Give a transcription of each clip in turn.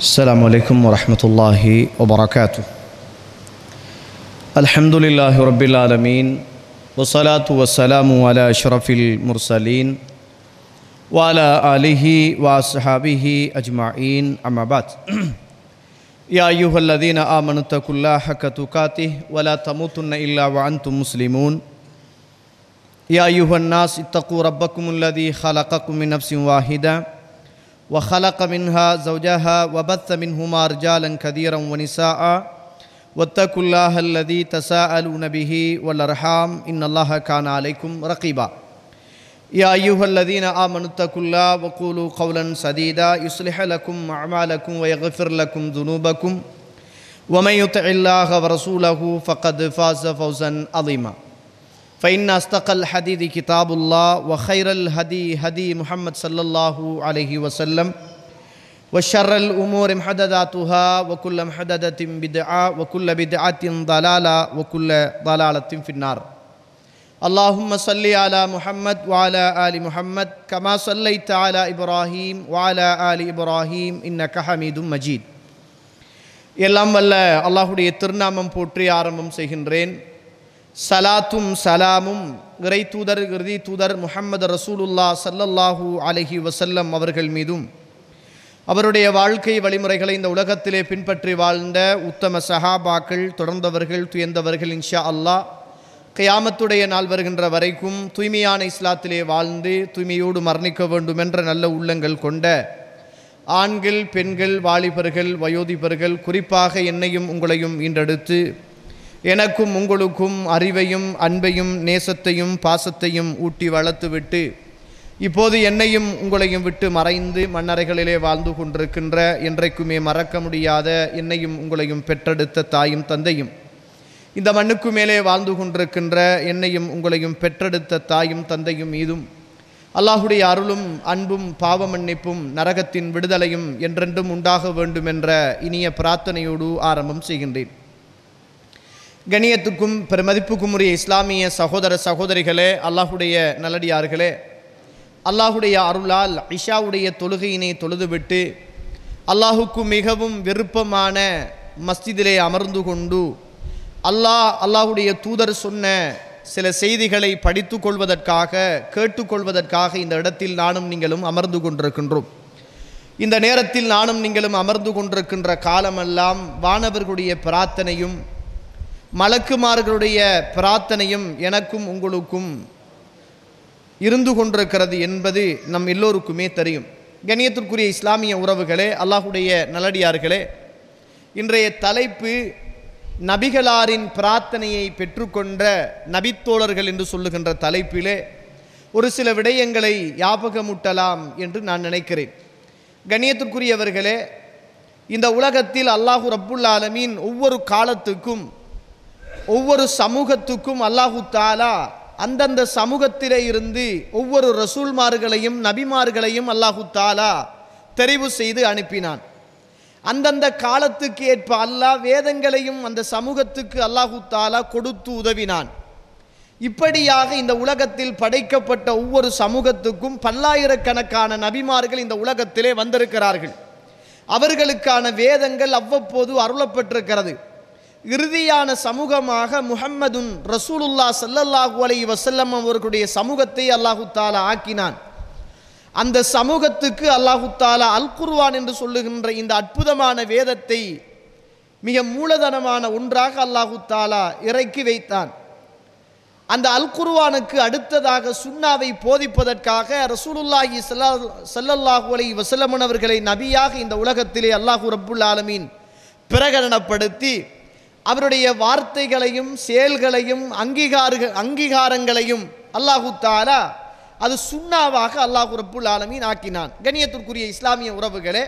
السلام عليكم ورحمة الله وبركاته. الحمد لله رب العالمين والصلاة والسلام على أشرف المرسلين وعلى آله وأصحابه أجمعين أما بعد. يا أيها الذين آمنوا اتقوا الله حق تقاته ولا تموتن إلا وأنتم مسلمون. يا أيها الناس اتقوا ربكم الذي خلقكم من نفس واحدة وخلق منها زوجها وبث منهما رجالا كثيرا ونساء واتقوا الله الذي تساءلون به والأرحام إن الله كان عليكم رقيبا. يا أيها الذين آمنوا اتقوا الله وقولوا قولا سديدا يصلح لكم أعمالكم ويغفر لكم ذنوبكم ومن يطع الله ورسوله فقد فاز فوزا عظيما. فإن أصدق الحديث كتاب الله وخير الهدي هدي محمد صلى الله عليه وسلم وشر الأمور محدثاتها وكل محدثة بدعة وكل بدعة ضلالة وكل ضلالة في النار. اللهم صل على محمد وعلى آل محمد كما صليت على إبراهيم وعلى آل إبراهيم إنك حميد مجيد. எல்லாம் வல்ல அல்லாஹ்வுடைய திருநாமம் போற்றி ஆரம்பம் செய்கின்றேன். சலாத்தும் சலாமும் இறை தூதர் இறுதி தூதர் முஹம்மது ரசூலுல்லாஹ் ஸல்லல்லாஹு அலைஹி வஸல்லம் அவர்கள் மீதும் அவருடைய வாழ்க்கை வழிமுறைகளை இந்த உலகத்திலே பின்பற்றி வாழ்ந்த உத்தம சஹாபாக்கள் தொடர்ந்தவர்கள் துயர்ந்தவர்கள் இன்ஷா அல்லாஹ் கியாமத்துடைய நாள் வருகின்ற வரைக்கும் தூய்மையான இஸ்லாத்திலே வாழ்ந்து தூய்மையோடு மரணிக்க வேண்டும் என்ற நல்ல உள்ளங்கள் கொண்ட ஆண்கள் பெண்கள் வாலிபர்கள் வயோதிபர்கள் குறிப்பாக என்னையும் உங்களையும் ஈன்றெடுத்து எனக்கும் உங்களுக்கும் அறிவையும் அன்பையும் நேசத்தையும் பாசத்தையும் ஊட்டி வளர்த்துவிட்டு இப்போது என்னையும் உங்களையும் விட்டு மறைந்து மண்ணறைகளிலே வாழ்ந்து கொண்டிருக்கின்ற என்றைக்குமே மறக்க முடியாத என்னையும் உங்களையும் பெற்றெடுத்த தாயும் தந்தையும் இந்த மண்ணுக்கு மேலே வாழ்ந்து கொண்டிருக்கின்ற என்னையும் உங்களையும் பெற்றெடுத்த தாயும் தந்தையும் மீதும் அல்லாஹுடைய அருளும் அன்பும் பாவ மன்னிப்பும் நரகத்தின் விடுதலையும் என்றென்றும் உண்டாக வேண்டும் என்ற இனிய பிரார்த்தனையோடு ஆரம்பம் செய்கின்றேன். கண்ணியத்துக்கும் பெருமதிப்புக்கும் உரிய இஸ்லாமிய சகோதர சகோதரிகளே, அல்லாஹுடைய நல்லடியார்களே, அல்லாஹுடைய அருளால் இஷாவுடைய தொழுகையினை தொழுதுவிட்டு அல்லாஹுக்கு மிகவும் விருப்பமான மஸ்ஜிதிலே அமர்ந்து கொண்டு அல்லாஹுடைய தூதர் சொன்ன சில செய்திகளை படித்து கொள்வதற்காக கேட்டுக்கொள்வதற்காக இந்த இடத்தில் நானும் நீங்களும் அமர்ந்து கொண்டிருக்கின்றோம். இந்த நேரத்தில் நானும் நீங்களும் அமர்ந்து கொண்டிருக்கின்ற காலமெல்லாம் வானவர்களுடைய பிரார்த்தனையும் மலக்குமார்களுடைய பிரார்த்தனையும் எனக்கும் உங்களுக்கும் இருந்து கொண்டிருக்கிறது என்பது நம் எல்லோருக்குமே தெரியும். கண்ணியத்திற்குரிய இஸ்லாமிய உறவுகளே, அல்லாஹுடைய நல்லடியார்களே, இன்றைய தலைப்பு நபிகளாரின் பிரார்த்தனையை பெற்றுக்கொண்ட நபித்தோழர்கள் என்று சொல்லுகின்ற தலைப்பிலே ஒரு சில விடயங்களை ஞாபகமூட்டலாம் என்று நான் நினைக்கிறேன். கண்ணியத்திற்குரியவர்களே, இந்த உலகத்தில் அல்லாஹு ரப்புல் ஆலமீன் ஒவ்வொரு காலத்துக்கும் ஒவ்வொரு சமூகத்துக்கும் அல்லாஹு தாலா அந்தந்த சமூகத்திலே இருந்து ஒவ்வொரு ரசூல்மார்களையும் நபிமார்களையும் அல்லாஹு தாலா தெரிவு செய்து அனுப்பினான். அந்தந்த காலத்துக்கு ஏற்ப அல்லாஹ் வேதங்களையும் அந்த சமூகத்துக்கு அல்லாஹு தாலா கொடுத்து உதவினான். இப்படியாக இந்த உலகத்தில் படைக்கப்பட்ட ஒவ்வொரு சமூகத்துக்கும் பல்லாயிரக்கணக்கான நபிமார்கள் இந்த உலகத்திலே வந்திருக்கிறார்கள். அவர்களுக்கான வேதங்கள் அவ்வப்போது அருளப்பட்டிருக்கிறது. இறுதியான சமூகமாக முஹம்மதுன் ரசூலுல்லாஹ் ஸல்லல்லாஹு அலைஹி வஸல்லம் அவர்களுடைய சமூகத்தை அல்லாஹு தாலா ஆக்கினான். அந்த சமூகத்துக்கு அல்லாஹு தாலா அல் குர்ஆன் என்று சொல்லுகின்ற இந்த அற்புதமான வேதத்தை மிக மூலதனமான ஒன்றாக அல்லாஹு தாலா இறக்கி வைத்தான். அந்த அல் குர்ஆனுக்கு அடுத்ததாக சுன்னாவை போதிப்பதற்காக ரசூலுல்லாஹி ஸல்லல்லாஹு அலைஹி வஸல்லம் அவர்களை நபியாக இந்த உலகத்திலே அல்லாஹு ரப்புல் ஆலமீன் பிரகடனப்படுத்தி அவருடைய வார்த்தைகளையும் செயல்களையும் அங்கீகாரங்களையும் அல்லாஹு தாலா அது சுன்னாவாக அல்லாஹு ரப்புல் ஆலமீன் ஆக்கினான். கண்ணியத்திற்குரிய இஸ்லாமிய உறவுகளே,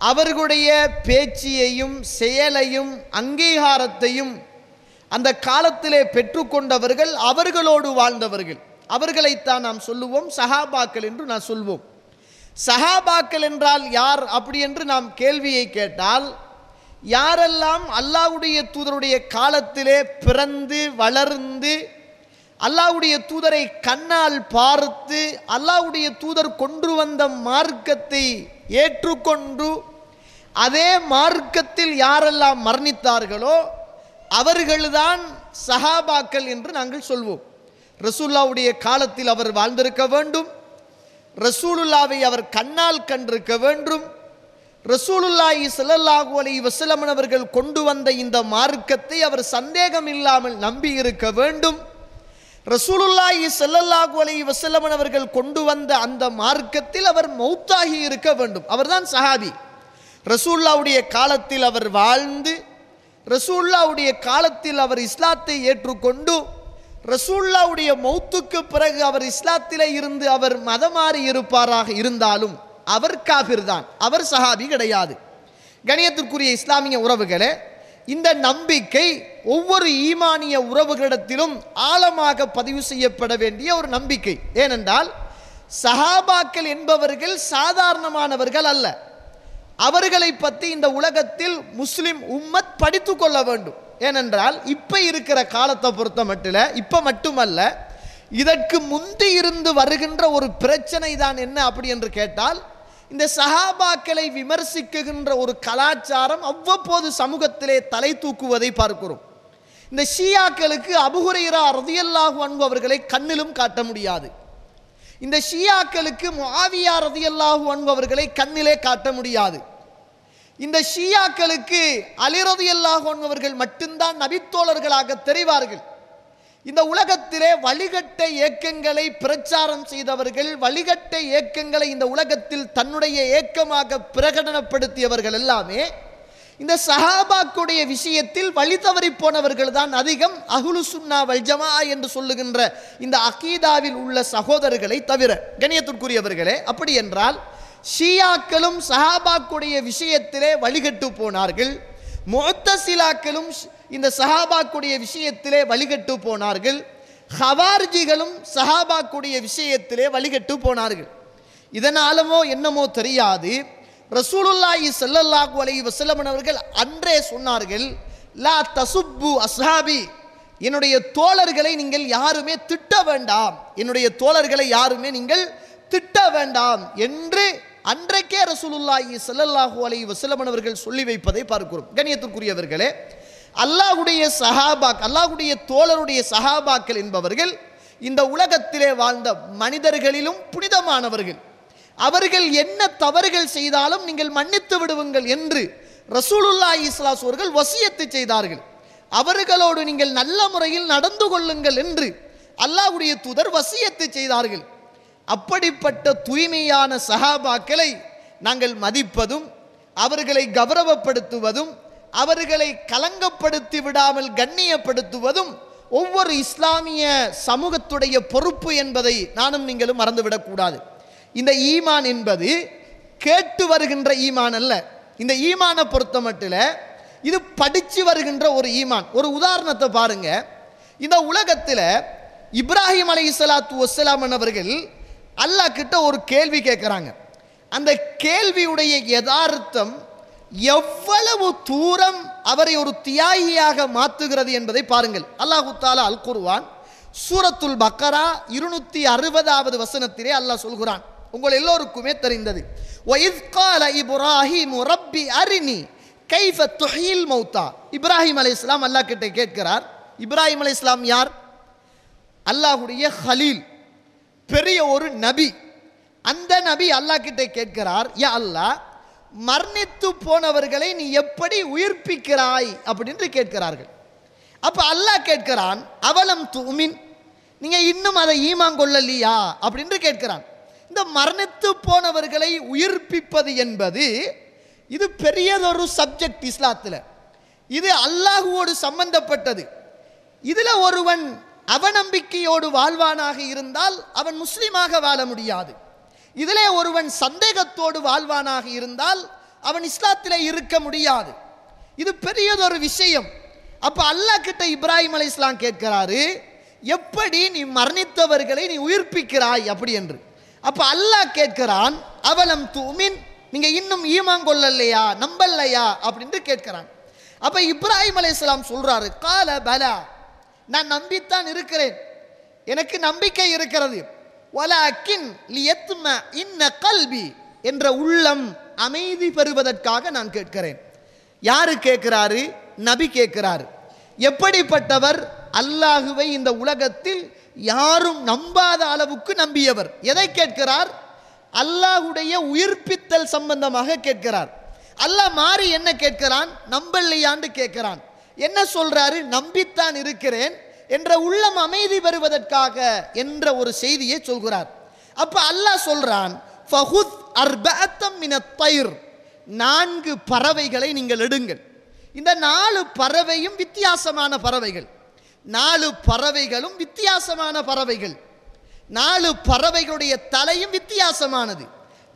அவர்களுடைய பேச்சையும் செயலையும் அங்கீகாரத்தையும் அந்த காலத்திலே பெற்றுக்கொண்டவர்கள் அவர்களோடு வாழ்ந்தவர்கள். அவர்களைத்தான் நாம் சொல்லுவோம் சஹாபாக்கள் என்று நான் சொல்வோம். சஹாபாக்கள் என்றால் யார் அப்படி என்று நாம் கேள்வியை கேட்டால், யாரெல்லாம் அல்லாஹ்வுடைய தூதருடைய காலத்திலே பிறந்து வளர்ந்து அல்லாஹ்வுடைய தூதரை கண்ணால் பார்த்து அல்லாஹ்வுடைய தூதர் கொண்டு வந்த மார்க்கத்தை ஏற்றுக்கொண்டு அதே மார்க்கத்தில் யாரெல்லாம் மரணித்தார்களோ அவர்கள்தான் சஹாபாக்கள் என்று நாங்கள் சொல்வோம். ரசூலுல்லாவுடைய காலத்தில் அவர் வாழ்ந்திருக்க வேண்டும், ரசூலுல்லாவை அவர் கண்ணால் கண்டிருக்க வேண்டும், ரசூலுல்லாஹி ஸல்லல்லாஹு அலைஹி வஸல்லம் அவர்கள் கொண்டு வந்த இந்த மார்க்கத்தை அவர் சந்தேகம் இல்லாமல் நம்பி இருக்க வேண்டும், ரசூலுல்லாஹி ஸல்லல்லாஹு அலைஹி வஸல்லம் அவர்கள் கொண்டு வந்த அந்த மார்க்கத்தில் அவர் மௌத்தாகி இருக்க வேண்டும். அவர்தான் சஹாபி. ரசூலுல்லாவுடைய காலத்தில் அவர் வாழ்ந்து, ரசூலுல்லாவுடைய காலத்தில் அவர் இஸ்லாத்தை ஏற்றுக்கொண்டு, ரசூலுல்லாவுடைய மௌத்துக்கு பிறகு அவர் இஸ்லாத்திலே இருந்து அவர் மதமாறி இருப்பாராக இருந்தாலும் அவர் காபிர் தான், அவர் சஹாபி கிடையாது. கணியத்திற்குரிய இஸ்லாமிய உறவுகளே, இந்த நம்பிக்கை ஒவ்வொரு ஈமானிய உறவுகளிடத்திலும் ஆழமாக பதிவு செய்யப்பட வேண்டிய ஒரு நம்பிக்கை. ஏனென்றால் சஹாபாக்கள் என்பவர்கள் சாதாரணமானவர்கள் அல்ல. அவர்களை பற்றி இந்த உலகத்தில் முஸ்லிம் உம்மத் படித்து கொள்ள வேண்டும். ஏனென்றால் இப்ப இருக்கிற காலத்தை பொறுத்த மட்டுமல்ல, இதற்கு முந்தி இருந்து வருகின்ற ஒரு பிரச்சனை தான் என்ன அப்படி என்று கேட்டால், இந்த சஹாபாக்களை விமர்சிக்கின்ற ஒரு கலாச்சாரம் அவ்வப்போது சமூகத்திலே தலை தூக்குவதை பார்க்கிறோம். இந்த ஷியாக்களுக்கு அபூ ஹுரைரா ரலியல்லாஹு அன்ஹு அவர்களை கண்ணிலும் காட்ட முடியாது. இந்த ஷியாக்களுக்கு முஆவியா ரலியல்லாஹு அன்ஹு அவர்களை கண்ணிலே காட்ட முடியாது. இந்த ஷியாக்களுக்கு அலி ரலியல்லாஹு அன்ஹு அவர்கள் மட்டும்தான் நபித்தோழர்களாக தெரிவார்கள். இந்த உலகத்திலே வழிகட்ட இயக்கங்களை பிரச்சாரம் செய்தவர்கள், வழிகட்ட இயக்கங்களை இந்த உலகத்தில் தன்னுடைய இயக்கமாக பிரகடனப்படுத்தியவர்கள் எல்லாமே இந்த சஹாபாக்குடைய விஷயத்தில் வழி தவறி போனவர்கள் தான் அதிகம். அஹ்லு சுன்னா வல் ஜமாஅ என்று சொல்லுகின்ற இந்த அகீதாவில் உள்ள சகோதரர்களை தவிர. கண்ணியத்திற்குரியவர்களே, அப்படி என்றால் ஷியாக்களும் சஹாபாக்குடைய விஷயத்திலே வழிகட்டு போனார்கள், முஅத்தசிலாக்களும் இந்த சஹாபாக்குடைய விஷயத்திலே வழிகட்டு போனார்கள், ஹவார்ஜிகளும் சஹாபாக்குடைய விஷயத்திலே வழிகட்டு போனார்கள். இதனாலமோ என்னமோ தெரியாது, ரசூலுல்லாஹி ஸல்லல்லாஹு அலைஹி வஸல்லம் அவர்கள் அன்றே சொன்னார்கள், லா தசுப்பு அஸ்ஹாபி, என்னுடைய தோழர்களை நீங்கள் யாருமே திட்ட வேண்டாம், என்னுடைய தோழர்களை யாருமே நீங்கள் திட்ட வேண்டாம் என்று அன்றைக்கே ரசூலுல்லாஹி ஸல்லல்லாஹு அலைஹி வஸல்லம் அவர்கள் சொல்லி வைப்பதை பார்க்கிறோம். கண்ணியத்திற்குரியவர்களே, அல்லாஹ்வுடைய தோழருடைய சஹாபாக்கள் என்பவர்கள் இந்த உலகத்திலே வாழ்ந்த மனிதர்களிலும் புனிதமானவர்கள். அவர்கள் என்ன தவறுகள் செய்தாலும் நீங்கள் மன்னித்து விடுவீங்கள் என்று ரசூலுல்லாஹி ஸல்லல்லாஹு அலைஹி அவர்கள் வசியத்து செய்தார்கள். அவர்களோடு நீங்கள் நல்ல முறையில் நடந்து கொள்ளுங்கள் என்று அல்லாஹ்வுடைய தூதர் வசியத்து செய்தார்கள். அப்படிப்பட்ட தூய்மையான சஹாபாக்களை நாங்கள் மதிப்பதும், அவர்களை கௌரவப்படுத்துவதும், அவர்களை கலங்கப்படுத்தி விடாமல் கண்ணியப்படுத்துவதும் ஒவ்வொரு இஸ்லாமிய சமூகத்துடைய பொறுப்பு என்பதை நானும் நீங்களும் மறந்துவிடக்கூடாது. இந்த ஈமான் என்பது கேட்டு வருகின்ற ஈமான் அல்ல. இந்த ஈமானை பொறுத்த மட்டும் இது படித்து வருகின்ற ஒரு ஈமான். ஒரு உதாரணத்தை பாருங்க. இந்த உலகத்தில் இப்ராஹிம் அலைஹிஸ்ஸலாத்து வஸ்ஸலாம் அவர்கள் அல்லாஹ் கிட்ட ஒரு கேள்வி கேட்குறாங்க. அந்த கேள்வியுடைய யதார்த்தம் எவ்வளவு தூரம் அவரை ஒரு தியாகியாக மாற்றுகிறது என்பதை பாருங்கள். அல்லாஹு தஆலா அல் குர்ஆன் சூரத்துல் பக்கரா 260வது வசனத்திலே அல்லாஹ் சொல்கிறான், உங்கள் எல்லோருக்குமே தெரிந்தது, வஇஸ் கால இப்ராஹீம் ரப்பி அரினி கைஃப துஹ்யில் மௌத்தா. இப்ராஹிம் அலைஹிஸ்ஸலாம் அல்லாஹ் கிட்ட கேட்கிறார். இப்ராஹிம் அலைஹிஸ்ஸலாம் யார்? அல்லாஹ்வுடைய ஹலீல், பெரிய ஒரு நபி. அந்த நபி அல்லாஹ் கிட்ட கேட்கிறார், யா அல்லாஹ், மரணித்து போனவர்களை நீ எப்படி உயிர்ப்பிக்கிறாய் அப்படின்னு கேட்கிறார்கள். அப்ப அல்லாஹ் கேட்கிறான், அவலம் துமின், நீங்க இன்னும் அதை ஈமான் கொள்ளலையா அப்படின்னு கேட்கிறான். இந்த மரணித்து போனவர்களை உயிர்ப்பிப்பது என்பது இது பெரியதொரு சப்ஜெக்ட் இஸ்லாத்தில். இது அல்லாஹுவோடு சம்பந்தப்பட்டது. இதுல ஒருவன் அவநம்பிக்கையோடு வாழ்வானாக இருந்தால் அவன் முஸ்லிமாக வாழ முடியாது. இதிலே ஒருவன் சந்தேகத்தோடு வாழ்வானாக இருந்தால் அவன் இஸ்லாத்திலே இருக்க முடியாது. இது பெரியதொரு விஷயம். அப்ப அல்லாஹ் கிட்ட இப்ராஹிம் அலைஹிஸ்ஸலாம் கேட்கிறாரு, எப்படி நீ மரணித்தவர்களை நீ உயிர்ப்பிக்கிறாய் அப்படி என்று. அப்ப அல்லாஹ் கேட்கிறான், அவலம் துமின், நீங்க இன்னும் ஈமான் கொள்ளலையா, நம்பலையா அப்படின்னு கேட்கிறான். அப்ப இப்ராஹிம் அலைஹிஸ்ஸலாம் சொல்றாரு, கால பலா, நான் நம்பித்தான் இருக்கிறேன், எனக்கு நம்பிக்கை இருக்கிறது, வலாக்கின் லியத்ம இன்ன கல்பி, என்ற உள்ளம் அமைதி பெறுவதற்காக நான் கேட்கிறேன். யாரு கேட்கிறாரு? நபி கேட்கிறாரு. எப்படிப்பட்டவர்? அல்லாஹுவை இந்த உலகத்தில் யாரும் நம்பாத அளவுக்கு நம்பியவர். எதை கேட்கிறார்? அல்லாஹுடைய உயிர்ப்பித்தல் சம்பந்தமாக கேட்கிறார். அல்லாஹ் மாறி என்ன கேட்கிறான்? நம்பலையாண்டு கேட்கிறான். என்ன சொல்றாரு? நம்பித்தான் இருக்கிறேன் என்ற உள்ளம் அமைதி பெறுவதற்காக என்ற ஒரு செய்தியை சொல்கிறார். அப்ப அல்லாஹ் சொல்றான், ஃபஹுத் அர்பஅத்தம் மினத் தைர், 4 பறவைகளை நீங்கள் எடுங்கள். இந்த 4 பறவையும் வித்தியாசமான பறவைகள். 4 பறவைகளும் வித்தியாசமான பறவைகள். 4 பறவைகளுடைய தலையும் வித்தியாசமானது.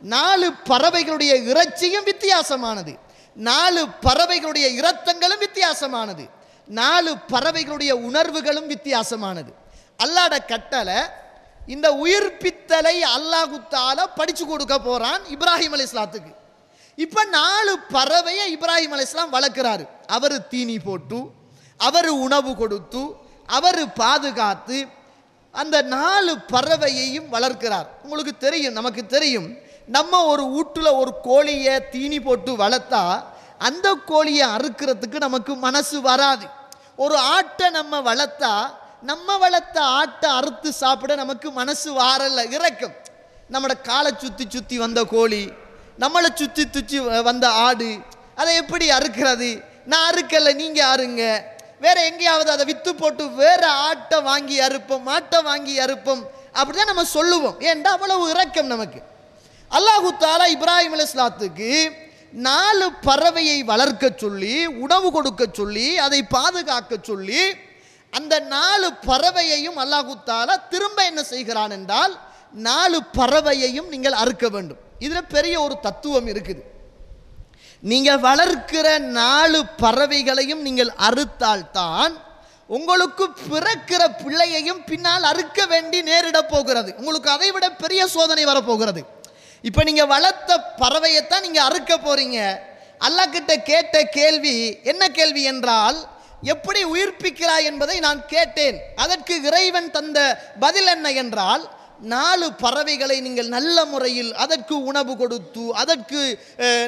4 பறவைகளுடைய இறைச்சியும் வித்தியாசமானது. 4 பறவைகளுடைய இரத்தங்களும் வித்தியாசமானது. 4 பறவைகளுடைய உணர்வுகளும் வித்தியாசமானது. அல்லாஹ்ட கட்டளை, இந்த உயிர்ப்பித்தலை அல்லாஹ் தஆலா படிச்சு கொடுக்க போறான் இப்ராஹிம் அலைஹிஸ்ஸலாத்துக்கு. இப்ப 4 பறவையை இப்ராஹிம் அலைஹிஸ்ஸலாம் வளர்க்கிறாரு. அவர் தீனி போட்டு, அவர் உணவு கொடுத்து, அவர் பாதுகாத்து அந்த 4 பறவையையும் வளர்க்கிறார். உங்களுக்கு தெரியும், நமக்கு தெரியும், நம்ம ஒரு வீட்டுல ஒரு கோழியை தீனி போட்டு வளர்த்தா அந்த கோழியை அறுக்கிறதுக்கு நமக்கு மனசு வராது. ஒரு ஆட்டை நம்ம வளர்த்தா, நம்ம வளர்த்த ஆட்டை அறுத்து சாப்பிட நமக்கு மனசு வாரல்ல, இறக்கும். நம்மளோட காலை சுற்றி சுற்றி வந்த கோழி, நம்மளை சுற்றி சுற்றி வந்த ஆடு, அதை எப்படி அறுக்கிறது? நான் அறுக்கல, நீங்க அறுங்க. வேற எங்கேயாவது அதை வித்து போட்டு வேற ஆட்டை வாங்கி அறுப்போம், மாட்டை வாங்கி அறுப்போம், அப்படிதான் நம்ம சொல்லுவோம். ஏன்டா அவ்வளவு இரக்கம் நமக்கு. அல்லாஹ் தஆலா இப்ராஹிம் அலைஹிஸ்ஸலாத்துக்கு 4 பறவையை வளர்க்க சொல்லி, உணவு கொடுக்க சொல்லி, அதை பாதுகாக்க சொல்லி, அந்த 4 பறவையையும் அல்லாஹ் தஆலா திரும்ப என்ன செய்கிறான் என்றால், 4 பறவையையும் நீங்கள் அறுக்க வேண்டும். இதுல பெரிய ஒரு தத்துவம் இருக்குது. நீங்க வளர்க்கிற 4 பறவைகளையும் நீங்கள் அறுத்தால்தான் உங்களுக்கு பிறக்கிற பிள்ளையையும் பின்னால் அறுக்க வேண்டி நேரிட போகிறது. உங்களுக்கு அதை விட பெரிய சோதனை வரப்போகிறது. இப்ப நீங்க வளர்த்த பறவையைத்தான் நீங்க அறுக்க போறீங்க. அல்லாஹ் கிட்ட கேட்ட கேள்வி என்ன கேள்வி என்றால், எப்படி உயிர்ப்பிக்கிறாய் என்பதை நான் கேட்டேன். அதற்கு இறைவன் தந்த பதில் என்ன என்றால், 4 பறவைகளை நீங்கள் நல்ல முறையில் அதற்கு உணவு கொடுத்து, அதற்கு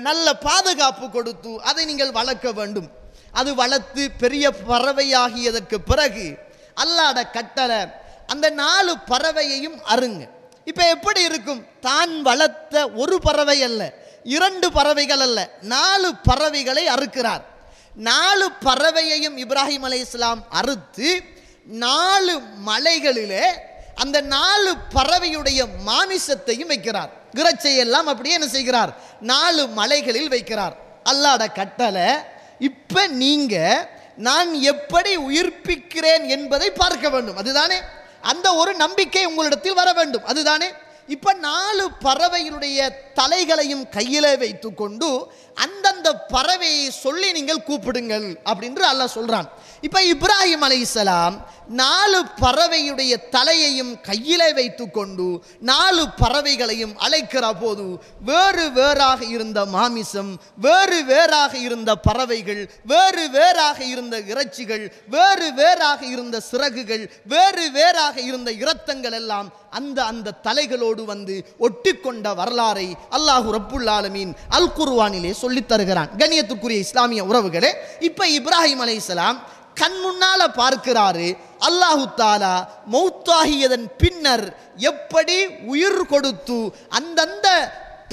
நல்ல பாதுகாப்பு கொடுத்து அதை நீங்கள் வளர்க்க வேண்டும். அது வளர்த்து பெரிய பறவையாகியதற்கு பிறகு அல்லாஹ்ட கட்டளை, அந்த 4 பறவையையும் அறுங்க. இப்ப எப்படி இருக்கும்? தான் வளர்த்த ஒரு பறவை அல்ல, 2 பறவைகள் அல்ல, 4 பறவைகளை அறுக்கிறார். 4 பறவையையும் இப்ராஹிம் அலைஹிஸ்ஸலாம் அறுத்து 4 மலைகளிலே அந்த 4 பறவையுடைய மாமிசத்தையும் வைக்கிறார். இறைச்சியெல்லாம் அப்படியே என்ன செய்கிறார்? 4 மலைகளில் வைக்கிறார். அல்லாஹ்ட கட்டளை, இப்ப நீங்க நான் எப்படி உயிர்ப்பிக்கிறேன் என்பதை பார்க்க வேண்டும். அதுதானே அந்த ஒரு நம்பிக்கை உங்களிடத்தில் வர வேண்டும். அதுதானே. இப்ப 4 பறவைகளுடைய தலைகளையும் கையில வைத்துக் கொண்டு அந்தந்த பறவையை சொல்லி நீங்கள் கூப்பிடுங்கள் அப்படின்னு அல்லாஹ் சொல்றான். இப்ப இப்ராஹிம் அலைஹிஸ்ஸலாம் 4 பறவையுடைய தலையையும் கையிலே வைத்துக் கொண்டு 4 பறவைகளையும் அழைக்கிற போது வேறு வேறாக இருந்த மாமிசம், வேறு வேறாக இருந்த பறவைகள், வேறு வேறாக இருந்த இறைச்சிகள், வேறு வேறாக இருந்த சிறகுகள், வேறு வேறாக இருந்த இரத்தங்கள் எல்லாம் அந்த தலைகளோடு வந்து ஒட்டிக்கொண்ட வரலாறை அல்லாஹ் ரப்புல் ஆலமீன் அல் குர்ஆனிலே சொல்லித் தருகிறான். கண்ணியத்துக்குரிய இஸ்லாமிய உறவுகளே, இப்ப இப்ராஹிம் அலைஹிஸ்ஸலாம் கண் முன்னால பார்க்கிறாரு, அல்லாஹு தஆலா மௌத்தாகியதன் பின்னர் எப்படி உயிர் கொடுத்து அந்தந்த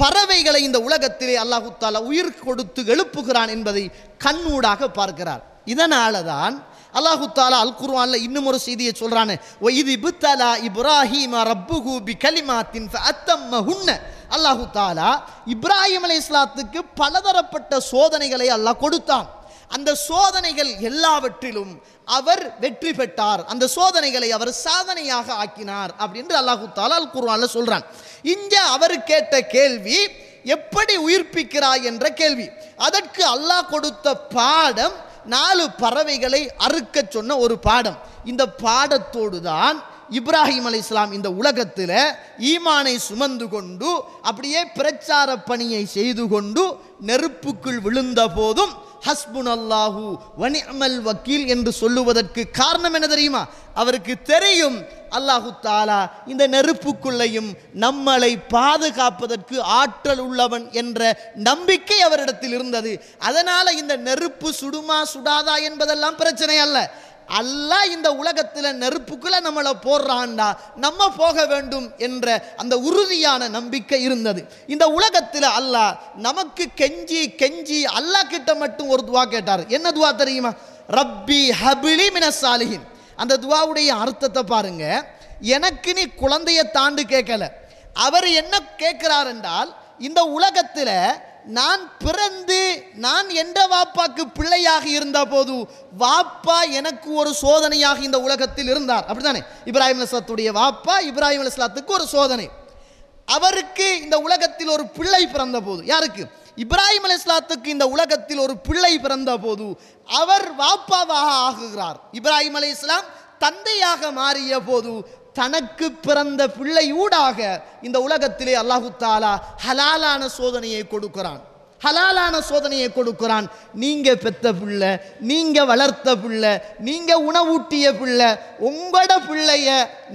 பறவைகளை இந்த உலகத்திலே அல்லாஹு தஆலா உயிர் கொடுத்து எழுப்புகிறான் என்பதை கண்ணூடாக பார்க்கிறார். இதனாலதான் அல்லாஹு தஆலா அல் குர்ஆன்ல இன்னும் ஒரு செய்தியை சொல்றானே, வஇத் இப்தலா இப்ராஹீம ரப்புஹு பிகலிமாத்தின் ஃபஅத்தம்மஹுன்ன. அல்லாஹு தஆலா இப்ராஹிம் அலைஹிஸ்ஸலாத்துக்கு பலதரப்பட்ட சோதனைகளை அல்லாஹ் கொடுத்தான். அந்த சோதனைகள் எல்லாவற்றிலும் அவர் வெற்றி பெற்றார். அந்த சோதனைகளை அவர் சாதனையாக ஆக்கினார் அப்படின்னு அல்லாஹு தஆலா அல் குர்ஆன்ல சொல்றான். இங்க அவர் கேட்ட கேள்வி எப்படி உயிர்ப்பிக்கிறாய் என்ற கேள்வி. அதற்கு அல்லாஹ் கொடுத்த பாடம் 4 பறவைகளை அறுக்க சொன்ன ஒரு பாடம். இந்த பாடத்தோடு தான் இப்ராஹிம் அலைஹிஸ்ஸலாம் இந்த உலகத்தில் ஈமானை சுமந்து கொண்டு அப்படியே பிரச்சார பணியை செய்து கொண்டு நெருப்புக்குள் விழுந்த போதும் ஹஸ்புனல்லாஹு வனிஅமல் வக்கீல் என்று சொல்லுவதற்கு காரணம் என்ன தெரியுமா? அவருக்கு தெரியும் அல்லாஹு தாலா இந்த நெருப்புக்குள்ளையும் நம்மளை பாதுகாப்பதற்கு ஆற்றல் உள்ளவன் என்ற நம்பிக்கை அவரிடத்தில் இருந்தது. அதனால இந்த நெருப்பு சுடுமா சுடாதா என்பதெல்லாம் பிரச்சனை அல்ல. அல்லாஹ் இந்த உலகத்தில் நெருப்புக்குள்ள நம்மளை போடுறான்டா, நம்ம போக வேண்டும் என்ற அந்த உறுதியான நம்பிக்கை இருந்தது. இந்த உலகத்தில் அல்லாஹ் நமக்கு கெஞ்சி கெஞ்சி அல்லாஹ் கிட்ட மட்டும் ஒரு துவா கேட்டார். என்ன துவா தெரியுமா? ரப்பி ஹபிலி மினஸ் சாலிஹின். அந்த துவாவுடைய அர்த்தத்தை பாருங்க. எனக்கு நீ குழந்தைய தாண்டு கேட்கல. அவர் என்ன கேட்கிறார் என்றால், இந்த உலகத்தில் நான் பிறந்து நான் என்ற வாப்பாக்கு பிள்ளையாக இருந்த போது வாப்பா எனக்கு ஒரு சோதனையாக இந்த உலகத்தில் இருந்தார். அப்படித்தானே? இப்ராஹிம் அலைஹிஸ்ஸலாத்துடைய வாப்பா இப்ராஹிம் அலைஹிஸ்ஸலாத்துக்கு ஒரு சோதனை. அவருக்கு இந்த உலகத்தில் ஒரு பிள்ளை பிறந்த போது, யாருக்கு? இப்ராஹிம் அலைஹிஸ்ஸலாத்துக்கு இந்த உலகத்தில் ஒரு பிள்ளை பிறந்த போது அவர் வாப்பாவாக ஆகுகிறார். இப்ராஹிம் அலைஹிஸ்ஸலாம் தந்தையாக மாறிய போது தனக்கு பிறந்த பிள்ளையூடாக இந்த உலகத்திலே அல்லாஹு தாலா ஹலாலான சோதனையை கொடுக்கிறான். ஹலாலான சோதனையை கொடுக்கிறான். நீங்க பெத்த பிள்ளை, நீங்க வளர்த்த பிள்ளை, நீங்க உணவூட்டிய பிள்ளை, உங்களோட பிள்ளைய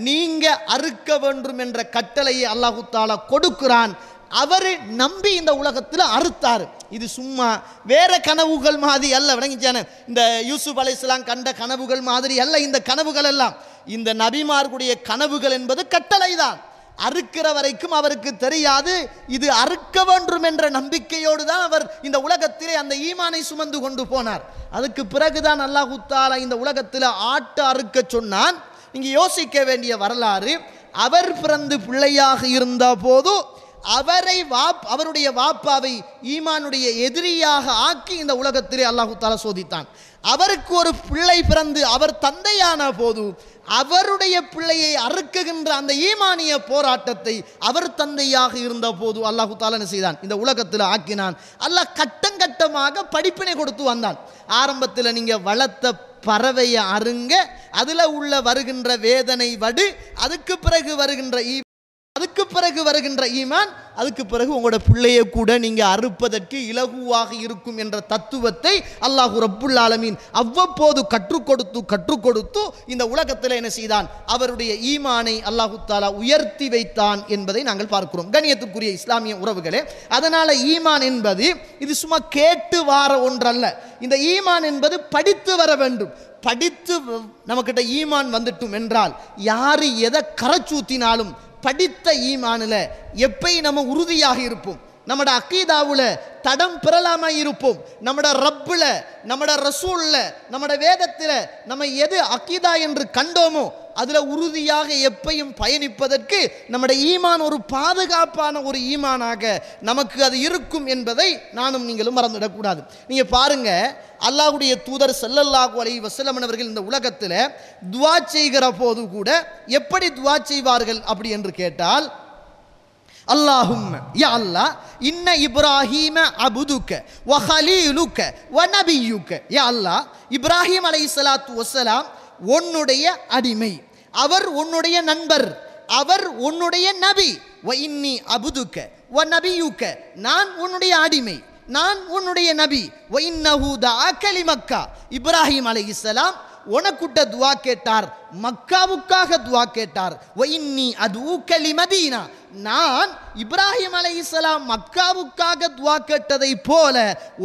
நீங்க அறுக்க வேண்டும் என்ற கட்டளையை அல்லாஹு தாலா கொடுக்கிறான். அவர் நம்பி இந்த உலகத்தில் அறுத்தார். இது சும்மா வேற கனவுகள் மாதிரி அல்ல. விளங்கிச்சானே? இந்த யூசுப் அலைஹிஸ்ஸலாம் கண்ட கனவுகள் மாதிரி அல்ல. இந்த கனவுகள் எல்லாம் இந்த நபிமார்களுடைய கனவுகள் என்பது கட்டளை தான். அறுக்கிற வரைக்கும் அவருக்கு தெரியாது. இது அறுக்க வேண்டும் என்ற நம்பிக்கையோடு தான் அவர் இந்த உலகத்திலே அந்த ஈமானை சுமந்து கொண்டு போனார். அதுக்கு பிறகுதான் அல்லாஹு தஆலா இந்த உலகத்தில் ஆட்டு அறுக்க சொன்னான். நீங்க யோசிக்க வேண்டிய வரலாறு, அவர் பிறந்து பிள்ளையாக இருந்த போது அவருடைய வாப்பாவை ஈமானுடைய எதிரியாக ஆக்கி இந்த உலகத்திலே அல்லாஹு தஆலா சோதித்தான். அவருக்கு ஒரு பிள்ளை பிறந்து அவர் தந்தையான போது அவருடைய பிள்ளையை அறுக்குகின்ற அந்த ஈமானிய போராட்டத்தை அவர் தந்தையாக இருந்த போது அல்லாஹு தஆலா என்ன செய்தான்? இந்த உலகத்தில் ஆக்கினான். அல்லாஹ் கட்டங்கட்டமாக படிப்பினை கொடுத்து வந்தான். ஆரம்பத்தில் நீங்க வளர்த்த பறவையை அருங்க, அதுல உள்ள வருகின்ற வேதனை வடு, அதுக்கு பிறகு வருகின்ற ஈமான், அதுக்கு பிறகு உங்களோட பிள்ளையை கூட நீங்க அறுப்பதற்கு இலகுவாக இருக்கும் என்ற தத்துவத்தை அல்லாஹ் ரப்புல் ஆலமீன் அவ்வப்போது கற்றுக் கொடுத்து இந்த உலகத்தில் என்ன செய்தான்? அவருடைய ஈமானை அல்லாஹு தஆலா உயர்த்தி வைத்தான் என்பதை நாங்கள் பார்க்கிறோம். கண்ணியத்துக்குரிய இஸ்லாமிய உறவுகளே, அதனால ஈமான் என்பது இது சும்மா கேட்டு வார ஒன்றல்ல. இந்த ஈமான் என்பது படித்து வர வேண்டும். படித்து நமக்கிட்ட ஈமான் வந்துட்டும் என்றால் யாரு எதை கரைச்சூத்தினாலும் படித்த ஈமானில் எப்பயும் நம்ம உறுதியாக இருப்போம். நம்மட அக்கீதாவில் தடம் பெறலாமா இருப்போம். நம்மட ரப்புல, நம்மட ரசூல்ல, நம்மட வேதத்தில் நம்ம எது அக்கீதா என்று கண்டோமோ அதில் உறுதியாக எப்பையும் பயணிப்பதற்கு நம்முடைய ஈமான் ஒரு பாதுகாப்பான ஒரு ஈமானாக நமக்கு அது இருக்கும் என்பதை நானும் நீங்களும் மறந்துவிடக்கூடாது. நீங்கள் பாருங்க, அல்லாஹ்வுடைய தூதர் ஸல்லல்லாஹு அலைஹி வஸல்லம் அவர்கள் இந்த உலகத்தில் துஆ செய்கிற போது கூட எப்படி துஆ செய்வார்கள் அப்படி என்று கேட்டால், அல்லாஹும்ம யா அல்லாஹ் இன்ன இப்ராஹீம அபுதுக வ ஹலீலுக வ நபியுக. யா அல்லாஹ், இப்ராஹிம் அலைஹிஸ்ஸலாத்து வஸ்ஸலாம் உன்னுடைய அடிமை, அவர் உன்னுடைய நண்பர், அவர் உன்னுடைய நபி. வ இன்னி அபுதுக வ நபியுக, நான் உன்னுடைய அடிமை, நான் உன்னுடைய நபி. வ இன்னஹு தஆக லிமக்கா, இப்ராஹிம் அலைஹிஸ்ஸலாம் உனக்குட்ட துஆ கேட்டார், மக்காவுக்காக துஆ கேட்டார். வ இன்னி அதுக லிமதீனா, நான் இப்ராஹிம் அலைஹிஸ்ஸலாம் மக்காவுக்காக துஆ கேட்டதை போல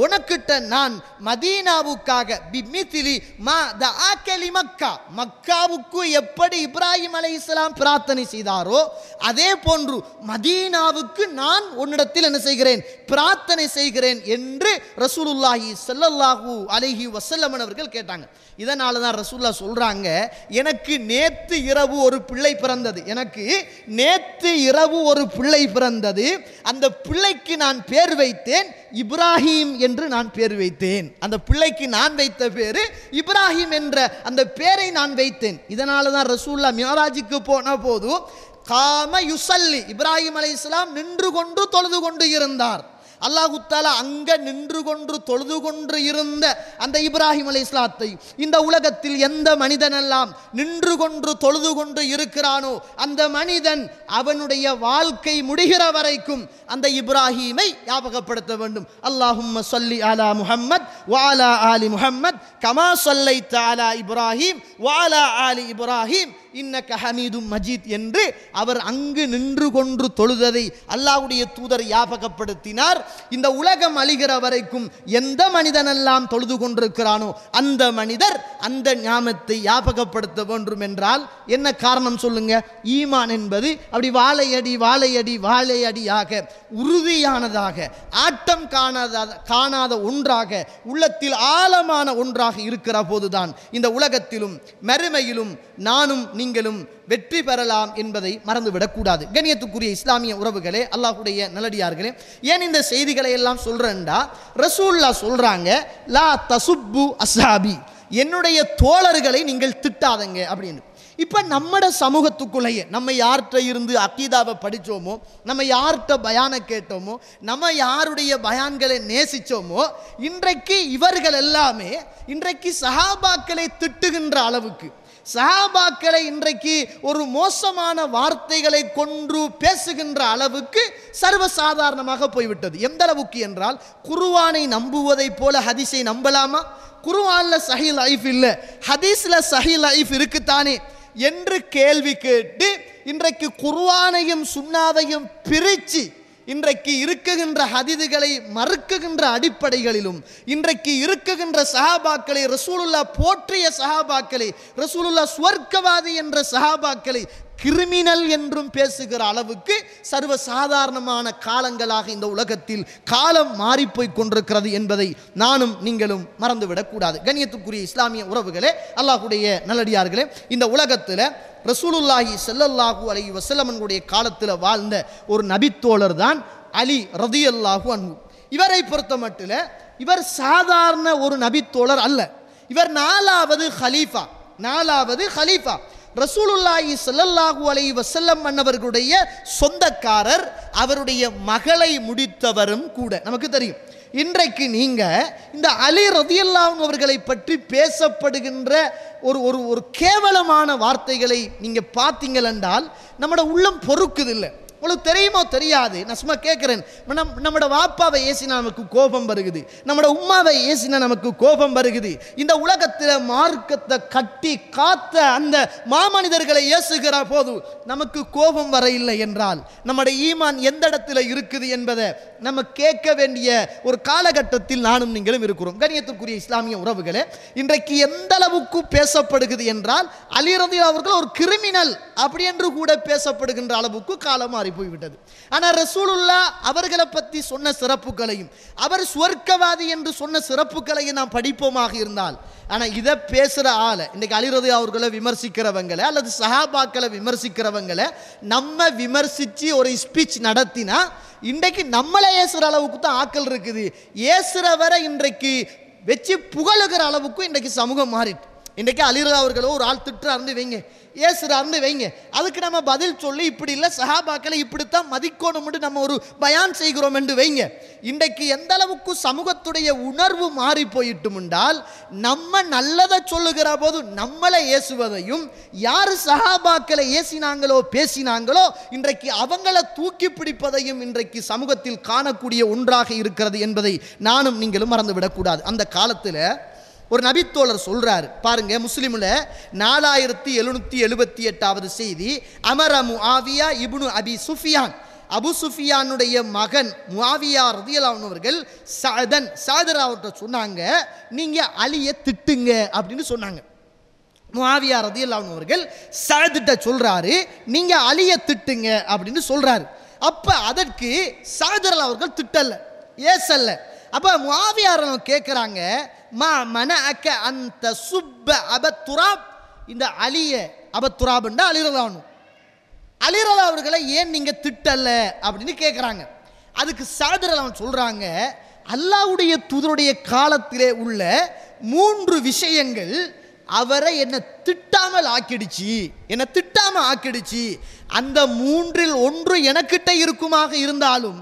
உனக்கிட்ட நான் மதீனாவுக்காக பிமித்லி மா தஆக லிமக்கா, மக்காவுக்கு எப்படி இப்ராஹிம் அலைஹிஸ்ஸலாம் பிரார்த்தனை செய்தாரோ அதே போன்று மதீனாவுக்கு நான் உன்னிடத்தில் என்ன செய்கிறேன்? பிரார்த்தனை செய்கிறேன் என்று ரசூலுல்லாஹி ஸல்லல்லாஹு அலைஹி வஸல்லம் அவர்கள் கேட்டாங்க. இதனால தான் ரசூலுல்லாஹ் சொல்றாங்க, எனக்கு நேத்து இரவு ஒரு பிள்ளை பிறந்தது, எனக்கு நேத்து இரவு ஒரு பிள்ளை பிறந்தது, அந்த பிள்ளைக்கு நான் பேர் வைத்தேன் இப்ராஹிம் என்று நான் பேர் வைத்தேன். அந்த பிள்ளைக்கு நான் வைத்த பேரு இப்ராஹிம் என்ற அந்த பேரை நான் வைத்தேன். இதனால தான் ரசூலுல்லாஹ் மிஅராஜுக்கு போன போது காம யுஸல்லி, இப்ராஹிம் அலைஹிஸ்ஸலாம் நின்று கொண்டு தொழுது கொண்டு இருந்தார். அல்லாஹு தஆலா அங்க நின்று கொண்டு தொழுது கொண்டு இருந்த அந்த இப்ராஹிம் அலைஹிஸ்ஸலாத்தை இந்த உலகத்தில் எந்த மனிதனெல்லாம் நின்று கொண்டு தொழுது கொண்டு இருக்கிறானோ அந்த மனிதன் அவனுடைய வாழ்க்கை முடிகிற வரைக்கும் அந்த இப்ராஹீமை ஞாபகப்படுத்த வேண்டும். அல்லாஹும்ம ஸல்லி அலா முஹம்மத் வ அலா ஆலி முஹம்மத் கமா ஸல்லைத அலா இப்ராஹீம் வ அலா ஆலி இப்ராஹீம் இன்னக ஹமீதும் மஜீத் என்று அவர் அங்கு நின்று கொண்டு தொழுததை அல்லாஹ்வுடைய தூதர் ஞாபகப்படுத்தினார். இந்த உலகம் அழிகிற வரைக்கும் எந்த மனிதனெல்லாம் தொழுது கொண்டிருக்கிறானோ அந்த மனிதர் அந்த ஞாபகத்தை ஞாபகப்படுத்த வேண்டும் என்றால் என்ன காரணம் சொல்லுங்க? ஈமான் என்பது அப்படி வாழையடி வாழையடி வாழையடியாக உறுதியானதாக ஆட்டம் காணாத ஒன்றாக உள்ளத்தில் ஆழமான ஒன்றாக இருக்கிற போதுதான் இந்த உலகத்திலும் மறுமையிலும் நானும் நீங்களும் வெற்றி பெறலாம் என்பதை மறந்துவிடக்கூடாது. கண்ணியத்துக்குரிய இஸ்லாமிய உறவுகளே, அல்லாஹ்வுடைய நல்லடியார்களே, ஏன் இந்த செய்திகளை எல்லாம் சொல்றேன்டா, ரசூலுல்லாஹ் சொல்றாங்க லா தசுப்பு அஸ்ஹாபி, என்னுடைய தோழர்களை நீங்கள் திட்டாதங்க அப்படின்னு. இப்போ நம்மட சமூகத்துக்குள்ளேயே நம்ம யார்கிட்ட இருந்து அக்கீதாவை படித்தோமோ, நம்ம யார்கிட்ட பயானை கேட்டோமோ, நம்ம யாருடைய பயான்களை நேசித்தோமோ, இன்றைக்கு இவர்கள் எல்லாமே இன்றைக்கு சஹாபாக்களை திட்டுகின்ற அளவுக்கு, சஹாபாக்களை இன்றைக்கு ஒரு மோசமான வார்த்தைகளை கொண்டு பேசுகின்ற அளவுக்கு சர்வசாதாரணமாக போய்விட்டது. எந்த அளவுக்கு என்றால், குர்ஆனை நம்புவதை போல ஹதீஸை நம்பலாமா? குர்ஆன்ல சஹீஹ் லைஃப் இல்லை, ஹதீஸ்ல சஹீஹ் லைஃப் இருக்குத்தானே என்று கேள்வி கேட்டு இன்றைக்கு குர்ஆனையும் சுன்னாவையும் பிரித்து இன்றைக்கு இருக்குகின்ற ஹதீதுகளை மறுக்குகின்ற அடிப்படைகளிலும், இன்றைக்கு இருக்குகின்ற சஹாபாக்களை, ரசூலுல்லாஹ் போற்றிய சஹாபாக்களை, ரசூலுல்லாஹ் சுவர்க்கவாதி என்ற சஹாபாக்களை கிரிமினல் என்றும் பேசுகிற அளவுக்கு சர்வசாதாரணமான காலங்களாக இந்த உலகத்தில் காலம் மாறிப்போய் கொண்டிருக்கிறது என்பதை நானும் நீங்களும் மறந்துவிடக்கூடாது. கண்ணியத்துக்குரிய இஸ்லாமிய உறவுகளே, அல்லாஹ்வுடைய நல்லடியார்களே, இந்த உலகத்தில் ரசூலுல்லாஹி ஸல்லல்லாஹு அலைஹி வஸல்லமுடைய காலத்தில் வாழ்ந்த ஒரு நபித்தோழர் தான் அலி ரதியல்லாஹு அன்ஹு. இவரை பொறுத்த மட்டில் இவர் சாதாரண ஒரு நபித்தோழர் அல்ல, இவர் நாலாவது ஹலீஃபா. ரசூலுல்லாஹி ஸல்லல்லாஹு அலைஹி வஸல்லம் அன்னவர்களுடைய சொந்தக்காரர், அவருடைய மகளை முடித்தவரும் கூட. நமக்கு தெரியும், இன்றைக்கு நீங்க இந்த அலி ரதியல்லாஹு அன்ஹு அவர்களை பற்றி பேசப்படுகின்ற ஒரு கேவலமான வார்த்தைகளை நீங்க பார்த்தீங்கள் என்றால் நம்மட உள்ளம் பொறுக்குதில்லை. உங்களுக்கு தெரியுமோ தெரியாது, நான் சும்மா கேட்குறேன். நம்மட வாப்பாவை ஏசினா நமக்கு கோபம் வருகுது, நம்மட உம்மாவை ஏசினா நமக்கு கோபம் வருகுது. இந்த உலகத்தில் மார்க்கத்தை கட்டி காத்த அந்த மாமனிதர்களை ஏசுகிற போது நமக்கு கோபம் வர இல்லை என்றால் நம்முடைய ஈமான் எந்த இடத்துல இருக்குது என்பதை நம்ம கேட்க வேண்டிய ஒரு காலகட்டத்தில் நானும் நீங்களும் இருக்கிறோம். கண்ணியத்திற்குரிய இஸ்லாமிய உறவுகளே, இன்றைக்கு எந்த அளவுக்கு பேசப்படுகிறது என்றால் அலி ரலியல்லாஹு அவர்கள் ஒரு கிரிமினல் அப்படி என்று கூட பேசப்படுகின்ற அளவுக்கு காலம் மாறி போய்விட்டது. ஆனால் ரசூலுல்லாஹ் அவர்களை பற்றி சொன்ன சிறப்புகளையும், அவர் சுவர்க்கவாதி என்று சொன்ன சிறப்புகளையும் நாம் படிப்போமாக இருந்தால், ஆனால் இதை பேசுகிற ஆளை, இன்றைக்கு அலி ரலியல்லாஹு அவர்களை விமர்சிக்கிறவங்களை அல்லது சஹாபாக்களை விமர்சிக்கிறவங்களை நம்ம விமர்சித்து ஒரு ஸ்பீச் நடத்தினா இன்றைக்கு நம்மளை ஏசுகிற அளவுக்கு தான் ஆக்கள் இருக்குது. ஏசுகிறவரை இன்றைக்கு வச்சு புகழுகிற அளவுக்கு இன்றைக்கு சமூகம் மாறிட்டு. இன்றைக்கு அலி ரலியல்லாஹு அவர்களோ ஒரு ஆள் திட்டுறாருன்னு வைங்க, ஏசுறாருன்னு வைங்க, அதுக்கு நம்ம பதில் சொல்லி இப்படி இல்லை சஹாபாக்களை இப்படித்தான் மதிக்கணும்னு நம்ம ஒரு பயான் செய்கிறோம் என்று வைங்க. இன்றைக்கு எந்த அளவுக்கு சமூகத்துடைய உணர்வு மாறி போயிட்டும் என்றால், நம்ம நல்லதை சொல்லுகிற போது நம்மளை ஏசுவதையும், யார் சஹாபாக்களை ஏசினாங்களோ பேசினாங்களோ இன்றைக்கு அவங்கள தூக்கி பிடிப்பதையும் இன்றைக்கு சமூகத்தில் காணக்கூடிய ஒன்றாக இருக்கிறது என்பதை நானும் நீங்களும் மறந்துவிடக்கூடாது. அந்த காலத்தில் ஒரு நபித்தோழர் சொல்றாரு பாருங்க, முஸ்லிம்ல 4778வது செய்தி. அமர முஆவியா இப்னு அபி சுஃபியான், அபு சுஃபியானுடைய மகன் முஆவியா ரலியல்லாஹு அன்ஹு அவர்கள் சாதர் அவர்கிட்ட சொன்னாங்க, நீங்க அலியை திட்டுங்க அப்படின்னு சொன்னாங்க. முஆவியா ரலியல்லாஹு அன்ஹு அவர்கள் சாதிட்ட சொல்றாரு, நீங்க அலியை திட்டுங்க அப்படின்னு சொல்றாரு. அப்ப அதற்கு சாதர் அவர்கள் திட்டல்ல, ஏசல்ல. அப்ப முஆவியா கேட்கிறாங்க, மா மனஅக அந்த சுப்ப அபத்துராப், இந்த அலிய அபத்துராப்ண்டா அலி ரலியல்லாஹு அன்ஹு, அலி ரலியல்லாஹு அவர்களை ஏன் நீங்க திட்டல அப்படின்னு கேட்குறாங்க. அதுக்கு சாதர் அவன் சொல்றாங்க, அல்லாஹ்வுடைய தூதருடைய காலத்திலே உள்ள 3 விஷயங்கள் அவரை என்னை திட்டாமல் ஆக்கிடுச்சு. அந்த 3ல் ஒன்று எனக்கிட்ட இருக்குமாக இருந்தாலும்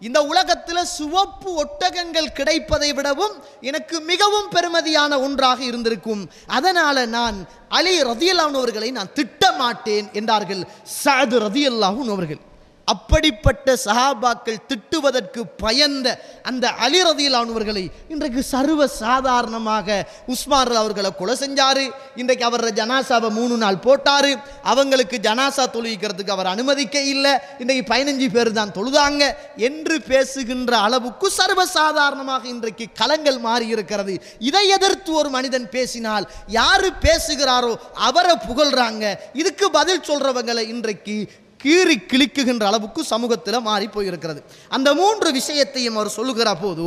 இந்த உலகத்தில் சிவப்பு ஒட்டகங்கள் கிடைப்பதை விடவும் எனக்கு மிகவும் பெருமதியான ஒன்றாக இருந்திருக்கும். அதனால நான் அலி ரதியல்லாஹு அவர்களை நான் திட்டமாட்டேன் என்றார்கள் சஅத் ரதியல்லாஹு அவர்கள். அப்படிப்பட்ட சஹாபாக்கள் திட்டுவதற்கு பயந்த அந்த அலி ரதியல்லாஹு அவர்களை இன்றைக்கு சர்வ சாதாரணமாக உஸ்மான் அவர்களை கொலை செஞ்சாரு. இன்றைக்கு அவர் ஜனாசாவை 3 நாள் போட்டாரு. அவங்களுக்கு ஜனாசா தொழுகிறதுக்கு அவர் அனுமதிக்க இல்லை. இன்றைக்கு 15 பேர் தான் தொழுதாங்க என்று பேசுகின்ற அளவுக்கு சர்வ சாதாரணமாக இன்றைக்கு களங்கள் மாறி இருக்கிறது. இதை எதிர்த்து ஒரு மனிதன் பேசினால் யாரு பேசுகிறாரோ அவரை புகழ்றாங்க. இதுக்கு பதில் சொல்றவங்களை இன்றைக்கு கீறி கிழிக்குகின்ற அளவுக்கு சமூகத்தில் மாறி போயிருக்கிறது. அந்த 3 விஷயத்தையும் அவர் சொல்லுகிற போது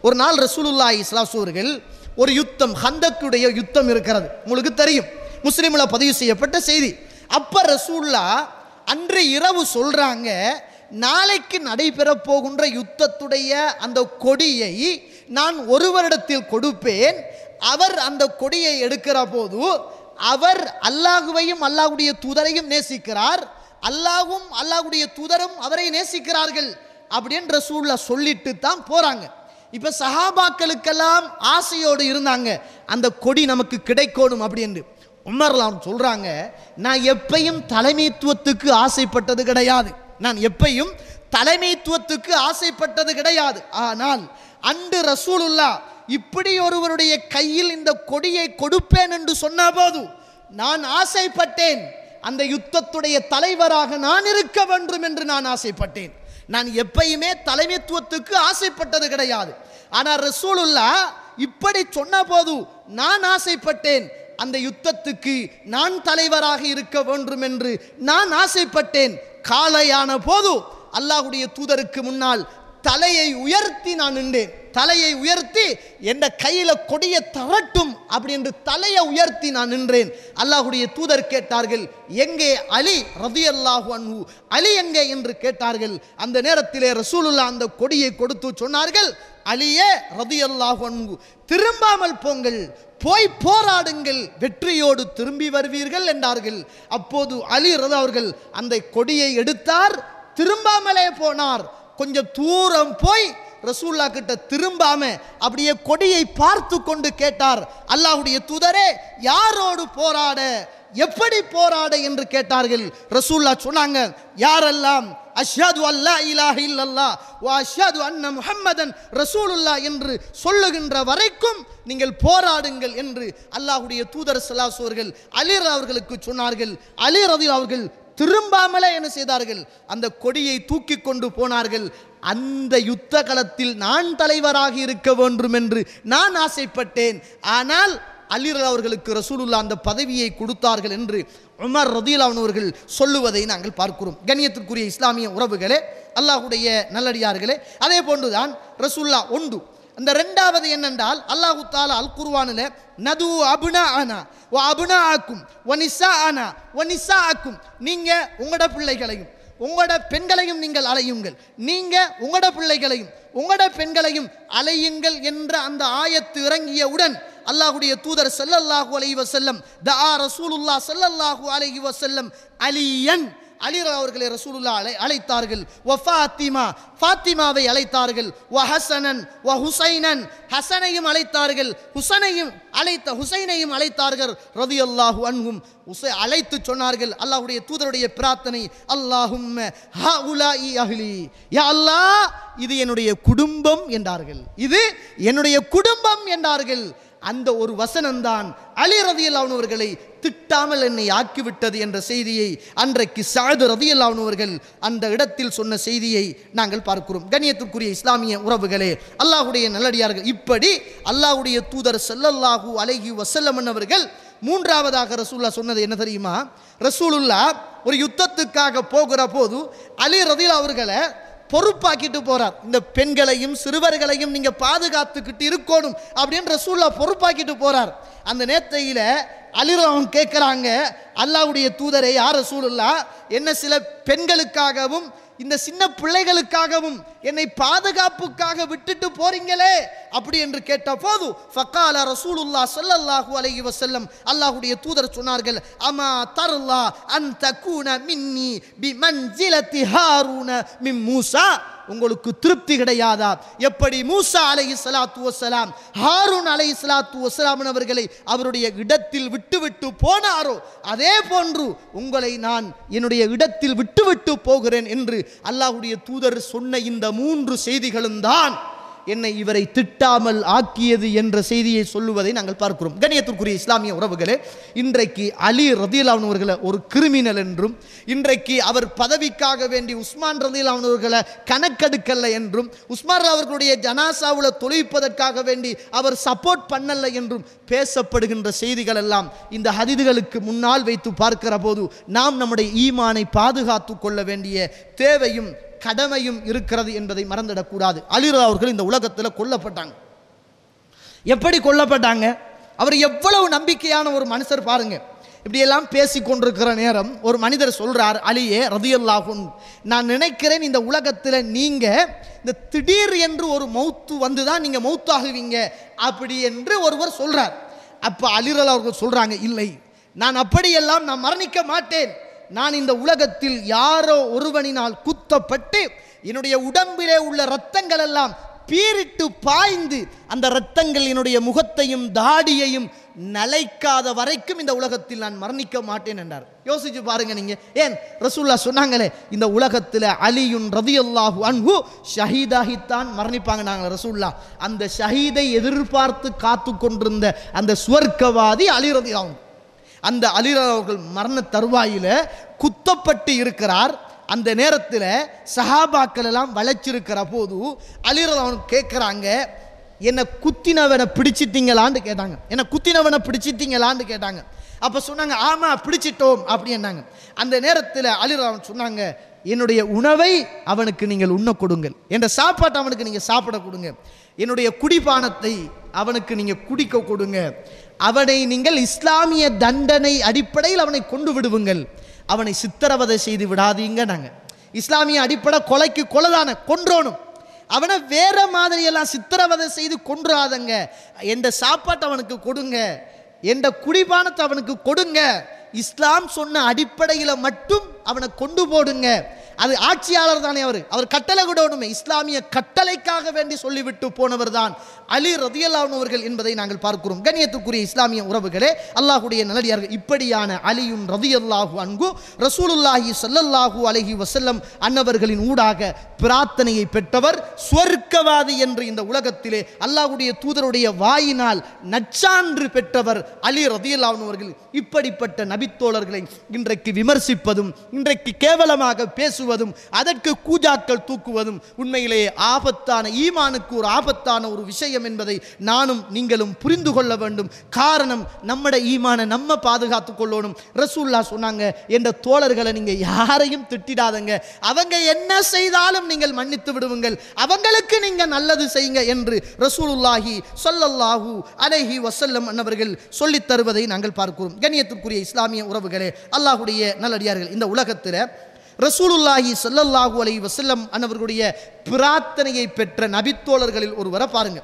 ஒரு நாள் ரசூலுல்லாஹி ஸல்லல்லாஹு அலைஹி அவர்கள் ஒரு யுத்தம், ஹந்தக்குடைய யுத்தம் இருக்கிறது, உங்களுக்கு தெரியும், முஸ்லிம்ல பதிவு செய்யப்பட்ட செய்தி. அப்ப ரசூலுல்லா அன்று இரவு சொல்றாங்க, நாளைக்கு நடைபெற போகின்ற யுத்தத்துடைய அந்த கொடியை நான் ஒருவரிடத்தில் கொடுப்பேன். அவர் அந்த கொடியை எடுக்கிற போது அவர் அல்லாஹுவையும் அல்லாஹ்வுடைய தூதரையும் நேசிக்கிறார், அல்லாஹ்வும் அல்லாஹ்வுடைய தூதரும் அவரை நேசிக்கிறார்கள் அப்படின்னு ரசூலுல்லாஹ் சொல்லிட்டு தான் போறாங்க. இப்ப சஹாபாக்களுக்கெல்லாம் ஆசையோடு இருந்தாங்க, அந்த கொடி நமக்கு கிடைக்கணும் அப்படின்னு. உமர்லாம் சொல்றாங்க, நான் எப்பையும் தலைமைத்துவத்துக்கு ஆசைப்பட்டது கிடையாது, நான் எப்பையும் தலைமைத்துவத்துக்கு ஆசைப்பட்டது கிடையாது. ஆனால் அன்று ரசூலுல்லாஹ் இப்படி ஒருவருடைய கையில் இந்த கொடியை கொடுப்பேன் என்று சொன்ன போது நான் ஆசைப்பட்டேன், அந்த யுத்தத்துடைய தலைவராக நான் இருக்க வேண்டும் என்று நான் ஆசைப்பட்டேன். நான் எப்பயுமே தலைமைத்துவத்துக்கு ஆசைப்பட்டது கிடையாது. ஆனால் ரசூலுல்லாஹ் இப்படி சொன்ன போது நான் ஆசைப்பட்டேன், அந்த யுத்தத்துக்கு நான் தலைவராக இருக்க வேண்டும் என்று நான் ஆசைப்பட்டேன். காலையான போது அல்லாஹ்வுடைய தூதருக்கு முன்னால் தலையை உயர்த்தி நான் நின்றேன். தலையை உயர்த்தி என்ற கையில கொடியை தரட்டும் அப்படி என்று தலையை உயர்த்தி நான் நின்றேன். அல்லாஹ்வுடைய தூதர் கேட்டார்கள், எங்கே அலி ரதியல்லாஹு அன்ஹு, அலி எங்கே என்று கேட்டார்கள். அந்த நேரத்திலே ரசூலுல்லாஹ் அந்த கொடியை கொடுத்து சொன்னார்கள், அலியே ரதியல்லாஹு அன்ஹு, திரும்பாமல் போங்கள், போய் போராடுங்கள், வெற்றியோடு திரும்பி வருவீர்கள் என்றார்கள். அப்போது அலி ரதி அவர்கள் அந்த கொடியை எடுத்தார், திரும்பாமலே போனார். கொஞ்சம் தூரம் போய் ரசூலுல்லாஹ் கிட்ட திரும்பாம அப்படியே கொடியை பார்த்து கொண்டு கேட்டார், அல்லாஹ்வுடைய தூதரே யாரோடு போராட, எப்படி போராட என்று கேட்டார்கள். ரசூலுல்லாஹ் சொன்னாங்க, யாரெல்லாம் அஷ்ஹது அல்லா இலாஹ இல்லல்லாஹ் வ அஷ்ஹது அன்ன முஹம்மதன் ரசூலுல்லாஹ் என்று சொல்லுகின்ற வரைக்கும் நீங்கள் போராடுங்கள் என்று அல்லாஹ்வுடைய தூதர் ஸல்லல்லாஹு அலைஹி அவர்கள் அலி அவர்களுக்கு சொன்னார்கள். அலி ரலியல்லாஹு அவர்கள் திரும்பாமலே என்ன செய்தார்கள், அந்த கொடியை தூக்கி கொண்டு போனார்கள். அந்த யுத்த களத்தில் நான் தலைவராக இருக்க வேண்டும் என்று நான் ஆசைப்பட்டேன், ஆனால் அலி அவர்களுக்கு ரசூலுல்லாஹ் அந்த பதவியை கொடுத்தார்கள் என்று உமர் ரதியல்லாஹு அவர்கள் சொல்லுவதை நாங்கள் பார்க்கிறோம். கண்ணியத்திற்குரிய இஸ்லாமிய உறவுகளே, அல்லாஹ்வுடைய நல்லடியார்களே, அதே போன்றுதான் ரசூலுல்லாஹ் ஒன்று. அந்த இரண்டாவது என்னென்றால் அல்லாஹ் தஆலா அல் குர்ஆனில் நது அப்னாஅனா வ அப்னாஅக்கும் வ நிசாஅனா வ நிசாஅக்கும், நீங்க உங்களோட பிள்ளைகளையும் உங்களோட பெண்களையும் நீங்கள் அலையுங்கள், நீங்க உங்களோட பிள்ளைகளையும் உங்களோட பெண்களையும் அலையுங்கள் என்ற அந்த ஆயத்து இறங்கியவுடன் அல்லாஹ்வுடைய தூதர் ஸல்லல்லாஹு அலைஹி வஸல்லம் தஆ ரசூலுல்லாஹ் ஸல்லல்லாஹு அலைஹி வஸல்லம் அலியன், அலி அவர்களை ரசூலுல்லாஹ் அழைத்தார்கள். வ ஃபாத்திமா, ஃபாத்திமாவை அழைத்தார்கள். வ ஹஸனன் வ ஹுசைனன், ஹஸனையும் அழைத்தார்கள், ஹுசைனையும் அழைத்தார்கள் ரலியல்லாஹு அன்ஹும். அழைத்து சொன்னார்கள், அல்லாஹ்வுடைய தூதருடைய பிரார்த்தனை, அல்லாஹும்ம ஹாஉலாஇ அஹ்லி, யா அல்லாஹ் இது என்னுடைய குடும்பம் என்றார்கள், இது என்னுடைய குடும்பம் என்றார்கள். அந்த ஒரு வசனம்தான் அலி ரலியல்லாஹு அவர்களை திட்டாமல் என்னை ஆக்கிவிட்டது என்ற செய்தியை அன்றைக்கு சஅத் ரலியல்லாஹு அவர்கள் அந்த இடத்தில் சொன்ன செய்தியை நாங்கள் பார்க்கிறோம். கண்ணியத்திற்குரிய இஸ்லாமிய உறவுகளே, அல்லாஹ்வுடைய நல்லடியார்கள், இப்படி அல்லாஹ்வுடைய தூதர் ஸல்லல்லாஹு அலைஹி வஸல்லம் அவர்கள் மூன்றாவதாக ரசூலுல்லாஹ் சொன்னது என்ன தெரியுமா? ரசூலுல்லாஹ் ஒரு யுத்தத்துக்காக போகிற போது அலி ரலியல்லாஹு அவர்களை பொறுப்பாக்கிட்டு போறார். இந்த பெண்களையும் சிறுவர்களையும் நீங்க பாதுகாத்துக்கிட்டு இருக்கணும் அப்படின்னு ரசூலுல்லாஹ் பொறுப்பாக்கிட்டு போறார். அந்த நேரத்தையில அலி அவங்க கேட்குறாங்க, அல்லாஹ்வுடைய தூதரே யார் ரசூலுல்லாஹ், என்ன சில பெண்களுக்காகவும் இந்த சின்ன பிள்ளைகளுக்காகவும் என்னை பாதுகாப்புக்காக விட்டுட்டு போறீங்களே அப்படி என்று கேட்ட போது ஃபகால ரசூலுல்லாஹ் ஸல்லல்லாஹு அலைஹி வஸல்லம், அல்லாஹ்வுடைய தூதர் சொன்னார்கள், அமா தர்லா அன் தகூன மின்னி பிமன்சிலத்தி ஹாரூன மின் மூசா உங்களுக்கு திருப்தி கிடையாதா? எப்படி மூசா அலைஹிஸ்ஸலாத்து வஸ்ஸலாம் ஹாரூன் அலைஹிஸ்ஸலாத்து வஸ்ஸலாம் அவர்களை அவருடைய இடத்தில் விட்டுவிட்டு போனாரோ அதே போன்று உங்களை நான் என்னுடைய இடத்தில் விட்டுவிட்டு போகிறேன் என்று அல்லாஹ்வுடைய தூதர் சொன்ன இந்த 3 செய்திகளும் தான் என்னை இவரை திட்டாமல் ஆக்கியது என்ற செய்தியை சொல்லுவதை நாங்கள் பார்க்கிறோம். கண்ணியத்திற்குரிய இஸ்லாமிய உறவுகளே, இன்றைக்கு அலி ரலியல்லாஹு அன்ஹு அவர்களை ஒரு கிரிமினல் என்றும், இன்றைக்கு அவர் பதவிக்காக வேண்டி உஸ்மான் ரலியல்லாஹு அன்ஹு அவர்களை கணக்கெடுக்கல என்றும், உஸ்மான் அவர்களுடைய ஜனாசாவுல தொழுவிப்பதற்காக வேண்டி அவர் சப்போர்ட் பண்ணல என்றும் பேசப்படுகின்ற செய்திகள் எல்லாம் இந்த ஹதீதுகளுக்கு முன்னால் வைத்து பார்க்கிற போது நாம் நம்முடைய ஈமானை பாதுகாத்து கொள்ள வேண்டிய தேவையும் கடமையும் இருக்கிறது என்பதை மறந்துடக்கூடாது. அலி அவர்கள் இந்த உலகத்தில் கொல்லப்பட்டாங்க. எப்படி கொல்லப்பட்டாங்க? அவர் எவ்வளவு நம்பிக்கையான ஒரு மனுஷர் பாருங்க. இப்படியெல்லாம் பேசி கொண்டிருக்கிற நேரம் ஒரு மனிதர் சொல்றார், அலியே ரலியல்லாஹு அன்ஹு, நான் நினைக்கிறேன் இந்த உலகத்தில் நீங்க இந்த திடீர் என்று ஒரு மௌத்து வந்துதான் நீங்க மௌத்தாகுவீங்க அப்படி என்று ஒருவர் சொல்றார். அப்ப அலி அவர்கள் சொல்றாங்க, இல்லை, நான் அப்படியெல்லாம் நான் மரணிக்க மாட்டேன். நான் இந்த உலகத்தில் யாரோ ஒருவனினால் குத்தப்பட்டு என்னுடைய உடம்பிலே உள்ள இரத்தங்கள் எல்லாம் பீரிட்டு பாய்ந்து அந்த இரத்தங்கள் என்னுடைய முகத்தையும் தாடியையும் நலைக்காத வரைக்கும் இந்த உலகத்தில் நான் மரணிக்க மாட்டேன் என்றார். யோசிச்சு பாருங்க நீங்க. ஏன் ரசூலுல்லாஹ் சொன்னாங்களே, இந்த உலகத்தில் அலியுன் ரலியல்லாஹு அன்ஹு ஷஹீதாகித்தான் மரணிப்பாங்க. நாங்கள் ரசூலுல்லாஹ் அந்த ஷஹீதை எதிர்பார்த்து காத்து கொண்டிருந்த அந்த சுவர்க்கவாதி அலி ரலியல்லாஹு அன்ஹு. அந்த அலி அவர்கள் மரண தருவாயில குத்தப்பட்டு இருக்கிறார். அந்த நேரத்தில் சஹாபாக்கள் எல்லாம் வளைச்சிருக்கிற போது அலி அவர்கள் கேட்குறாங்க, என்னை குத்தினவனை பிடிச்சிட்டீங்களான்னு கேட்டாங்க. என்னை குத்தினவனை பிடிச்சிட்டீங்களான்னு கேட்டாங்க. அப்போ சொன்னாங்க, ஆமாம் பிடிச்சிட்டோம் அப்படின்னாங்க. அந்த நேரத்தில் அலி அவன் சொன்னாங்க, என்னுடைய உணவை அவனுக்கு நீங்கள் உண்ண கொடுங்கள், என்ற சாப்பாட்டை அவனுக்கு நீங்கள் சாப்பிட கொடுங்க, என்னுடைய குடிபானத்தை அவனுக்கு நீங்கள் குடிக்க கொடுங்க, அவனை நீங்கள் இஸ்லாமிய தண்டனை அடிப்படையில் அவனை கொண்டு விடுவுங்கள், அவனை சித்திரவதை செய்து விடாதீங்க. நாங்கள் இஸ்லாமிய அடிப்படை கொலைக்கு கொலைதான கொன்றோனும், அவனை வேற மாதிரியெல்லாம் சித்திரவதை செய்து கொன்றாதங்க, என்ற சாப்பாட்டை அவனுக்கு கொடுங்க, என்ற குடிபானத்தை அவனுக்கு கொடுங்க, இஸ்லாம் சொன்ன அடிப்படையில் மட்டும் அவனை கொண்டு போடுங்க. அது ஆட்சியாளர் தானே, அவர் கட்டளை விடணுமே, இஸ்லாமிய கட்டளைக்காக வேண்டி சொல்லிவிட்டு போனவர் தான் அலி ரலியல்லாஹு அன்ஹு அவர்கள் என்பதை நாங்கள் பார்க்கிறோம். கண்ணியத்துக்குரிய இஸ்லாமிய உறவுகளே, அல்லாஹ்வுடைய நல்லடியார்கள், இப்படியான அலியுன் ரலியல்லாஹு அன்ஹு ரசூலுல்லாஹி ஸல்லல்லாஹு அலைஹி வஸல்லம் அன்னவர்களின் ஊடாக பிரார்த்தனையை பெற்றவர், சுவர்க்கவாதி என்று இந்த உலகத்திலே அல்லாஹ்வுடைய தூதருடைய வாயினால் நற்சான்று பெற்றவர் அலி ரலியல்லாஹு அன்ஹு அவர்கள். இப்படிப்பட்ட நபித்தோழர்களை இன்றைக்கு விமர்சிப்பதும், இன்றைக்கு கேவலமாக பேசுவதும், அதற்கு கூஜாக்கள் தூக்குவதும் உண்மையிலே ஆபத்தான, ஈமானுக்கு ஒரு ஆபத்தான ஒரு விஷயம் என்பதை நானும் நீங்களும் புரிந்து கொள்ள வேண்டும். காரணம், நம்முடைய ஈமானை நம்ம பாதுகாத்துக் கொள்ளணும். ரசூலுல்லாஹ் சொன்னாங்க, என்ற தோழர்களை நீங்க யாரையும் திட்டிடாதங்க, அவங்க என்ன செய்தாலும் நீங்கள் மன்னித்து விடுவீங்கள், அவங்களுக்கு நீங்க நல்லது செய்யுங்க என்று ரசூலுல்லாஹி ஸல்லல்லாஹு அலைஹி வஸல்லம் அன்னவர்கள் சொல்லித் தருவதை நாங்கள் பார்க்கிறோம். கண்ணியத்திற்குரிய இஸ்லாமிய உறவுகளே, அல்லாஹ்வுடைய நல்லடியார்கள், இந்த உலகத்தில் ரசூலுல்லாஹி ஸல்லல்லாஹு அலைஹி வஸல்லம் அன்னவர்களுடைய பிரார்த்தனையை பெற்ற நபித்தோழர்களில் ஒருவரை பாருங்க.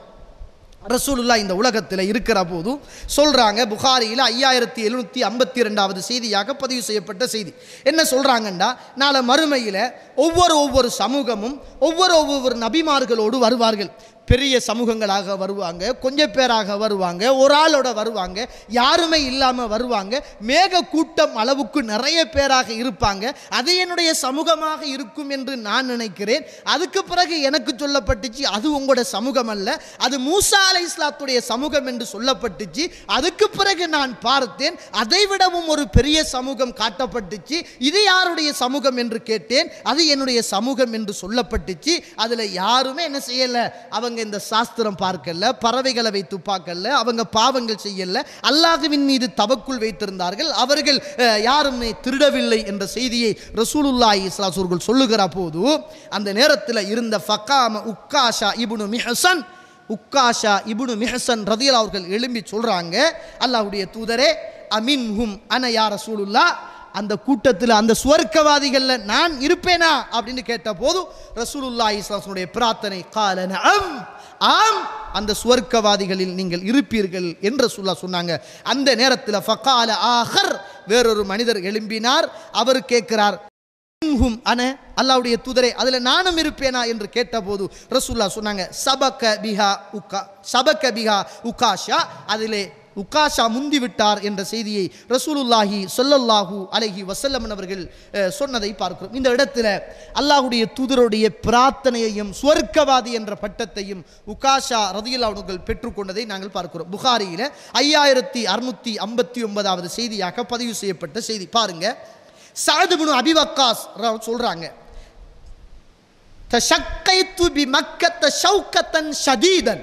ரசூலுல்லாஹ் இந்த உலகத்தில் இருக்கிற போது சொல்றாங்க, புகாரியில் 5752வது செய்தியாக பதிவு செய்யப்பட்ட செய்தி. என்ன சொல்றாங்கண்டா, நாளை மறுமையில் ஒவ்வொரு சமூகமும் ஒவ்வொரு நபிமார்களோடு வருவார்கள். பெரிய சமூகங்களாக வருவாங்க, கொஞ்சம் பேராக வருவாங்க, ஒரு ஆளோட வருவாங்க, யாருமே இல்லாமல் வருவாங்க, மேக கூட்டம் அளவுக்கு நிறைய பேராக இருப்பாங்க. அது என்னுடைய சமூகமாக இருக்கும் என்று நான் நினைக்கிறேன். அதுக்கு பிறகு எனக்கு சொல்லப்பட்டுச்சு, அது உங்களோட சமூகம் அல்ல, அது மூசா அலைஹிஸ்ஸலாத்துடைய சமூகம் என்று சொல்லப்பட்டுச்சு. அதுக்கு பிறகு நான் பார்த்தேன், அதை விடவும் ஒரு பெரிய சமூகம் காட்டப்பட்டுச்சு. இது யாருடைய சமூகம் என்று கேட்டேன், அது என்னுடைய சமூகம் என்று சொல்லப்பட்டுச்சு. அதில் யாருமே என்ன செய்யலை, அவங்க இந்த சாஸ்திரம் பார்க்கல, பறவைகளை வைத்து பார்க்கல, அவங்க பாவங்கள் செய்யல, அல்லாஹ்வின் மீது தவக்குல் வைத்திருந்தார்கள், அவர்கள் யாருமே திருடவில்லை என்ற செய்தியை ரசூலுல்லாஹி ஸல்லல்லாஹு அலைஹி வஸல்லம் சொல்லுகிற போது அந்த நேரத்தில் இருந்த ஃபகாம உக்காஷா இப்னு மிஹ்சன், உக்காஷா இப்னு மிஹ்சன் ரலியல்லாஹு அவர்கள் எழும்பி சொல்றாங்க, அல்லாஹ்வுடைய தூதரே, அமின்ஹும் அன யா ரசூலுல்லாஹ், அந்த கூட்டத்தில், அந்த சுவர்க்கவாதிகள்ல நான் இருப்பேனா அப்படின்னு கேட்ட போது ரசூலுல்லாஹி ஸல்லல்லாஹு அலைஹி வஸல்லம் பிரார்த்தனை, கால நஅம், ஆம், அந்த சுவர்க்கவாதிகளில் நீங்கள் இருப்பீர்கள் என்று ரசூலுல்லாஹ் சொன்னாங்க. அந்த நேரத்தில் ஃபகால ஆஹர், வேறொரு மனிதர் எழும்பினார். அவர் கேட்கிறார், மின்ஹும் அன, அல்லாஹ்வுடைய தூதரே அதில் நானும் இருப்பேனா என்று கேட்டபோது ரசூலுல்லாஹ் சொன்னாங்க, சபக பிஹா உகாஷா, அதிலே உகாஷா முந்தி விட்டார் என்ற செய்தியை ரசூலுல்லாஹி ஸல்லல்லாஹு அலைஹி வஸல்லம் அவர்கள் சொன்னதை பார்க்கிறோம். இந்த இடத்துல அல்லாஹ்வுடைய தூதருடைய பிரார்த்தனையையும் சுவர்க்கவாதி என்ற பட்டத்தையும் உகாஷா ரலியல்லாஹு அன்ஹு பெற்றுக்கொண்டதை நாங்கள் பார்க்கிறோம். புகாரியில 5659வது செய்தியாக பதிவு செய்யப்பட்ட செய்தி. பாருங்க, சஅத் இப்னு அபி வக்காஸ் சொல்றாங்க, தஷக்கைத்து பி மக்கத்த ஷௌகத்தன் ஷதீதன்,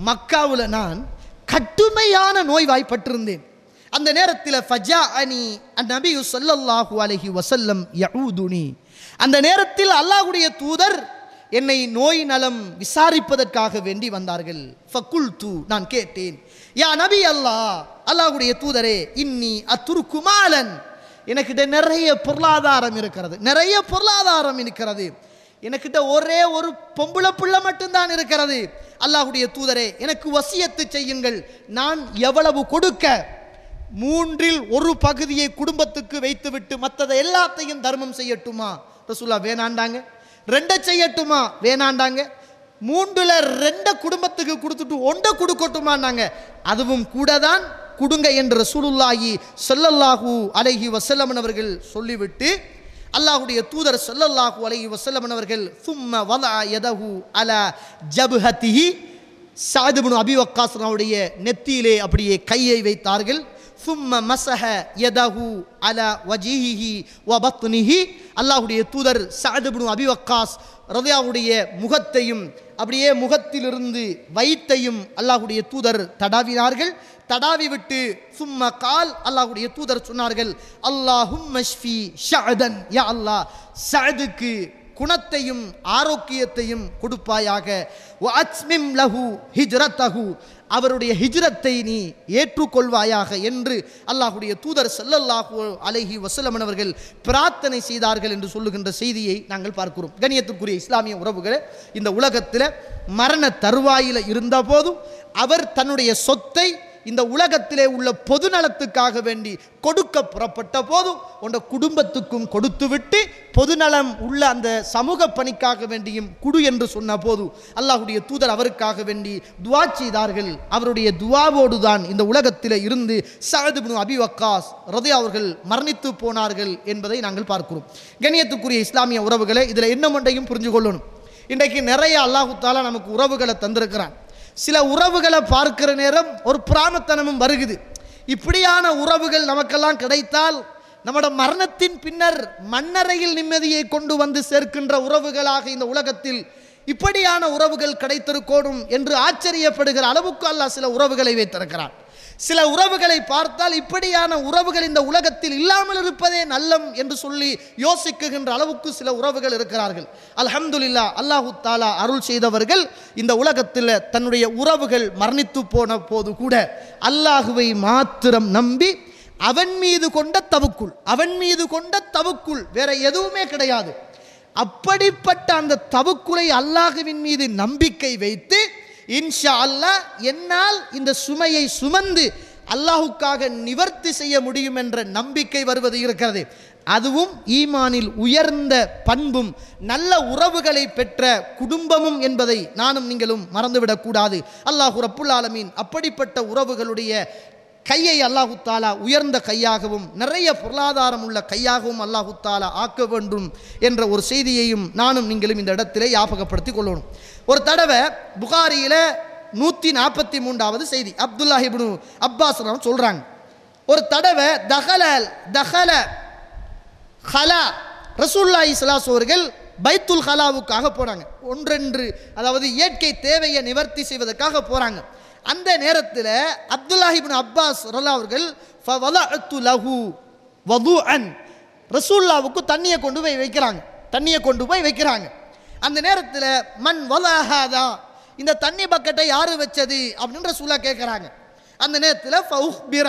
மக்காவுல நான் கடுமையான நோய்வாய்ப்பட்டிருந்தேன். அந்த நேரத்தில் ஃபஜாஅனி அன்-நபி ஸல்லல்லாஹு அலைஹி வஸல்லம் யஊதுனி, அந்த நேரத்தில் அல்லாஹ்வுடைய தூதர் என்னை நோய் நலம் விசாரிப்பதற்காக வேண்டி வந்தார்கள். ஃபகுல்து, நான் கேட்டேன், யா நபி அல்லாஹ், அல்லாஹ்வுடைய தூதரே, இன்னி அத்ருக்கு மாலன், எனக்கிட்ட நிறைய பொருளாதாரம் இருக்கிறது, எனக்கிட்ட ஒரே ஒரு பொம்பளை பிள்ளை மட்டும்தான் இருக்கிறது. அல்லாஹ்வுடைய தூதரே, எனக்கு வசியத்து செய்யுங்கள், நான் எவ்வளவு கொடுக்க? 1/3 பகுதியை குடும்பத்துக்கு வைத்துவிட்டு மற்றதை எல்லாத்தையும் தர்மம் செய்யட்டுமா? ரசூலுல்லாஹ் வேணாண்டாங்க. 2 செய்யட்டுமா? வேணாண்டாங்க. 3/2 குடும்பத்துக்கு கொடுத்துட்டு 1 கொடுக்கட்டுமான்னாங்க. அதுவும் கூட தான் கொடுங்க என்று ரசூலுல்லாஹி ஸல்லல்லாஹு அலைஹி வஸல்லம் அவர்கள் சொல்லிவிட்டு அல்லாஹ்வுடைய தூதர் ஸல்லல்லாஹு அலைஹி வஸல்லம் அவர்கள் சும்ம வலஅ யதஹு அலா ஜப்ஹதிஹி, சஅத் இப்னு அபி வக்காஸ் அவருடைய நெத்தியிலே அப்படியே கையை வைத்தார்கள். சும்ம மஸஹ யதஹு அலா வஜிஹிஹி வ பத்னிஹி, அல்லாஹ்வுடைய தூதர் சஅத் இப்னு அபி வக்காஸ் ரலியல்லாஹுடைய முகத்தையும் அப்படியே முகத்திலிருந்து வயிற்றையும் அல்லாஹ்வுடைய தூதர் தடாவினார்கள். தடாவி விட்டு சும்ம கால், அல்லாஹ்வுடைய தூதர் சொன்னார்கள், அல்லாஹும்ம ஷ்ஃபி ஷஅதன், யா அல்லாஹ் சஅதுக்கு குணத்தையும் ஆரோக்கியத்தையும் கொடுப்பாயாக, வ அத்மிம் லஹு ஹிஜ்ரத்தஹு, அவருடைய ஹிஜ்ரத்தை நீ ஏற்றுக்கொள்வாயாக என்று அல்லாஹ்வுடைய தூதர் ஸல்லல்லாஹு அலைஹி வஸல்லம் அவர்கள் பிரார்த்தனை செய்தார்கள் என்று சொல்லுகின்ற செய்தியை நாங்கள் பார்க்கிறோம். கண்ணியத்துக்குரிய இஸ்லாமிய உறவுகளே, இந்த உலகத்தில் மரண தருவாயில் இருந்த போதும் அவர் தன்னுடைய சொத்தை இந்த உலகத்திலே உள்ள பொது நலத்துக்காக வேண்டி கொடுக்க புறப்பட்ட போதும் உண்ட குடும்பத்துக்கும் கொடுத்துவிட்டு பொதுநலம் உள்ள அந்த சமூக பணிக்காக வேண்டியும் குடு என்று சொன்ன போது அல்லாஹ்வுடைய தூதர் அவருக்காக வேண்டி துஆ செய்தார்கள். அவருடைய துஆவோடு தான் இந்த உலகத்தில் இருந்து சஅத் இப்னு அபி வக்காஸ் ரலியல்லாஹு அவர்கள் மரணித்து போனார்கள் என்பதை நாங்கள் பார்க்கிறோம். கண்ணியத்துக்குரிய இஸ்லாமிய உறவுகளை, இதில் என்ன ஒன்றையும் புரிஞ்சு கொள்ளணும். இன்றைக்கு நிறைய அல்லாஹ் தஆலா நமக்கு உறவுகளை தந்திருக்கிறான். சில உறவுகளை பார்க்கிற நேரம் ஒரு பிராமத்தனமும் வருகுது. இப்படியான உறவுகள் நமக்கெல்லாம் கிடைத்தால் நம்முடைய மரணத்தின் பின்னர் மண்ணறையில் நிம்மதியை கொண்டு வந்து சேர்க்கின்ற உறவுகளாக இந்த உலகத்தில் இப்படியான உறவுகள் கிடைத்திருக்கணும் என்று ஆச்சரியப்படுகிற அளவுக்கு அல்லாஹ் சில உறவுகளை வைத்திருக்கிறான். சில உறவுகளை பார்த்தால் இப்படியான உறவுகள் இந்த உலகத்தில் இல்லாமல் இருப்பதே நல்லம் என்று சொல்லி யோசிக்குகின்ற அளவுக்கு சில உறவுகள் இருக்கிறார்கள். அல்ஹம்துலில்லாஹ், அல்லாஹு தஆலா அருள் செய்தவர்கள் இந்த உலகத்தில் தன்னுடைய உறவுகள் மரணித்து போன போது கூட அல்லாஹுவை மாத்திரம் நம்பி அவன் மீது கொண்ட தவக்குல் வேற எதுவுமே கிடையாது. அப்படிப்பட்ட அந்த தவக்குலை அல்லாஹுவின் மீது நம்பிக்கை வைத்து இன்ஷா அல்லாஹ் என்னால் இந்த சுமையை சுமந்து அல்லாஹுக்காக நிவர்த்தி செய்ய முடியும் என்ற நம்பிக்கை வருவது இருக்கிறது. அதுவும் ஈமானில் உயர்ந்த பண்பும் நல்ல உறவுகளை பெற்ற குடும்பமும் என்பதை நானும் நீங்களும் மறந்துவிடக்கூடாது. அல்லாஹு ரப்புல் ஆலமீன் அப்படிப்பட்ட உறவுகளுடைய கையை அல்லாஹு தாலா உயர்ந்த கையாகவும் நிறைய பொருளாதாரம் உள்ள கையாகவும் அல்லாஹு தாலா ஆக்க வேண்டும் என்ற ஒரு செய்தியையும் நானும் நீங்களும் இந்த இடத்திலே ஞாபகப்படுத்திக் கொள்ளணும். ஒரு தடவை புகாரியில 143வது செய்தி, அப்துல்லாஹ் இப்னு அப்பாஸ் சொல்றாங்க, ஒரு தடவை தகல ஹலா ரசூலுல்லாஹி ஸல்லல்லாஹு அலைஹி அவர்கள் பைத்துல் ஹலாவுக்காக போறாங்க. ஒன்றென்று அதாவது இயற்கை தேவையை நிவர்த்தி செய்வதற்காக போறாங்க. அந்த நேரத்தில் அப்துல்லாஹ் இப்னு அப்பாஸ் ரலியல்லாஹு அவர்கள் ஃபவலஅத்து லஹு வதுஅன், ரசூலுல்லாஹ்வுக்கு தண்ணியை கொண்டு போய் வைக்கிறாங்க. அந்த நேரத்தில் மன் வலஹாதா, இந்த தண்ணி பக்கெட்டை யாரு வச்சது அப்படின்னு ரசூலுல்லாஹ் கேட்குறாங்க. அந்த நேரத்தில் ஃபஉக்பிர,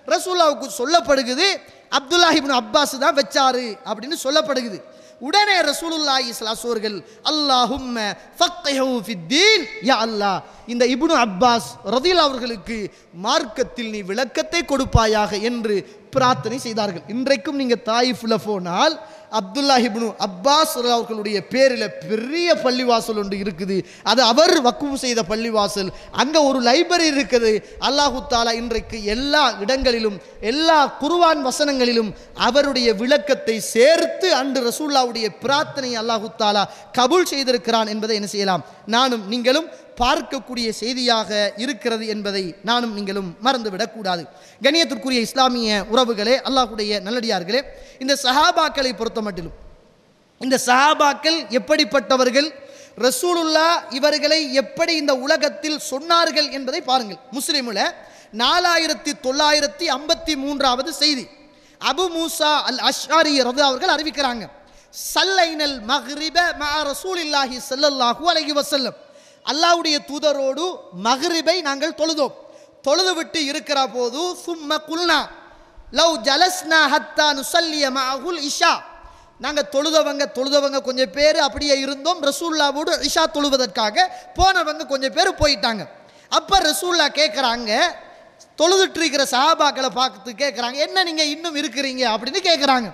ரசூலுல்லாஹ்வுக்கு சொல்லப்படுகிறது அப்துல்லாஹ் இப்னு அப்பாஸ் தான் வச்சாரு அப்படின்னு சொல்லப்படுகிறது. உடனே ரசூலுல்லாஹி ஸல்லல்லாஹு அலைஹி அவர்கள் அல்லாஹும்ம ஃபக்ஹு ஃபித்தீன், யா அல்லாஹ் இந்த இப்னு அப்பாஸ் ரலியல்லாஹு அவர்களுக்கு மார்க்கத்தில் நீ விளக்கத்தை கொடுப்பாயாக என்று பிரார்த்தனை செய்தார்கள். இன்றைக்கும் நீங்க தாயிஃப்ல போனால் அப்துல்லா இப்னு அப்பாஸ் அவர்களுடைய பேரில் பெரிய பள்ளிவாசல் ஒன்று இருக்குது. அது அவர் வக்ஃப் செய்த பள்ளிவாசல். அங்கே ஒரு லைப்ரரி இருக்குது. அல்லாஹு தாலா இன்றைக்கு எல்லா இடங்களிலும் எல்லா குர்ஆன் வசனங்களிலும் அவருடைய விளக்கத்தை சேர்த்து அன்று ரசூலுல்லாஹ்வுடைய பிரார்த்தனை அல்லாஹு தாலா கபூல் செய்திருக்கிறான் என்பதை என்ன செய்யலாம், நானும் நீங்களும் பார்க்கக்கூடிய செய்தியாக இருக்கிறது என்பதை நானும் நீங்களும் மறந்துவிடக்கூடாது. கண்ணியத்திற்குரிய இஸ்லாமிய உறவுகளே, அல்லாஹ்வுடைய நல்லடியார்களே, இந்த சஹாபாக்களை பொறுத்த மட்டிலும் இந்த சஹாபாக்கள் எப்படிப்பட்டவர்கள், ரசூலுல்லாஹ் இவர்களை எப்படி இந்த உலகத்தில் சொன்னார்கள் என்பதை பாருங்கள். முஸ்லிமுல 4953வது செய்தி. அபு மூசா அல் அஷ்அரி ரலியல்லாஹு அவர்கள் அறிவிக்கிறாங்க, சல்லைனல் மக்ரிப மஅ ரசூலில்லாஹி ஸல்லல்லாஹு அலைஹி வஸல்லம், அல்லாஹ்வுடைய தூதரோடு மக்ரிபை நாங்கள் தொழுதோம். தொழுது விட்டு இருக்கிற போது சும்ம குல்னா லவ் ஜலஸ்னா ஹத்தா நுஸல்லிய மஅஹுல் இஷா, நாங்கள் தொழுதவங்க கொஞ்சம் பேர் அப்படியே இருந்தோம். ரசூலுல்லாஹ்வோடு இஷா தொழுவதற்காக போனவங்க கொஞ்சம் பேர் போயிட்டாங்க. அப்போ ரசூலுல்லாஹ் கேட்குறாங்க, தொழுதுட்டு இருக்கிற சஹாபாக்களை பார்த்து கேட்குறாங்க, என்ன நீங்கள் இன்னும் இருக்கிறீங்க அப்படின்னு கேட்குறாங்க.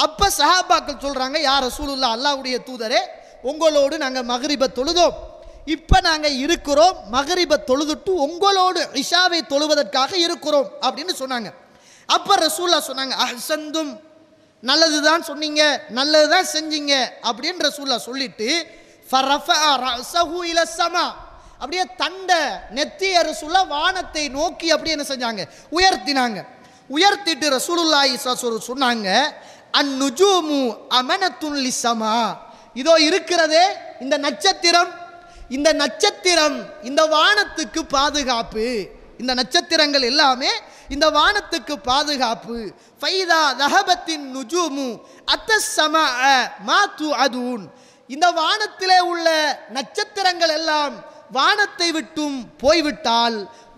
அப்போ சஹாபாக்கள் சொல்கிறாங்க, யா ரசூலுல்லாஹ், அல்லாஹ்வுடைய தூதரே, உங்களோடு நாங்கள் மக்ரிபை தொழுதோம், இப்போ நாங்கள் இருக்கிறோம், மக்ரிபை தொழுதுட்டு உங்களோடு இஷாவை தொழுவதற்காக இருக்கிறோம் அப்படின்னு சொன்னாங்க. அப்போ ரசூலுல்லாஹ் சொன்னாங்க, அஹ்சந்தும், நல்லது தான் சொன்னீங்க, நல்லது தான் செஞ்சீங்க அப்படின்னு ரசூலுல்லாஹ் சொல்லிட்டு ஃபரஃபஅ ரஅஸஹு இல ஸமா, அப்படியே தண்ட நெத்திய ரசூலுல்லாஹ் வானத்தை நோக்கி அப்படியே என்ன செஞ்சாங்க, உயர்த்தினாங்க. உயர்த்திட்டு ரசூலுல்லாஹி ஸல்லல்லாஹு அலைஹி வஸல்லம் சொன்னாங்க, அன்-நுஜூமு அமனத்துன் லிஸ்ஸமா, இதோ இருக்கிறதே இந்த நட்சத்திரம், இந்த நட்சத்திரம் இந்த வானத்துக்கு பாதுகாப்பு, இந்த நட்சத்திரங்கள் எல்லாமே இந்த வானத்துக்கு பாதுகாப்பு. ஃபைதா தஹபத்தின் நுஜூமு அத்தஸ்ஸமா மா துஅதுன், இந்த வானத்திலே உள்ள நட்சத்திரங்கள் எல்லாம் வானத்தை விட்டும் போய்விட்டால்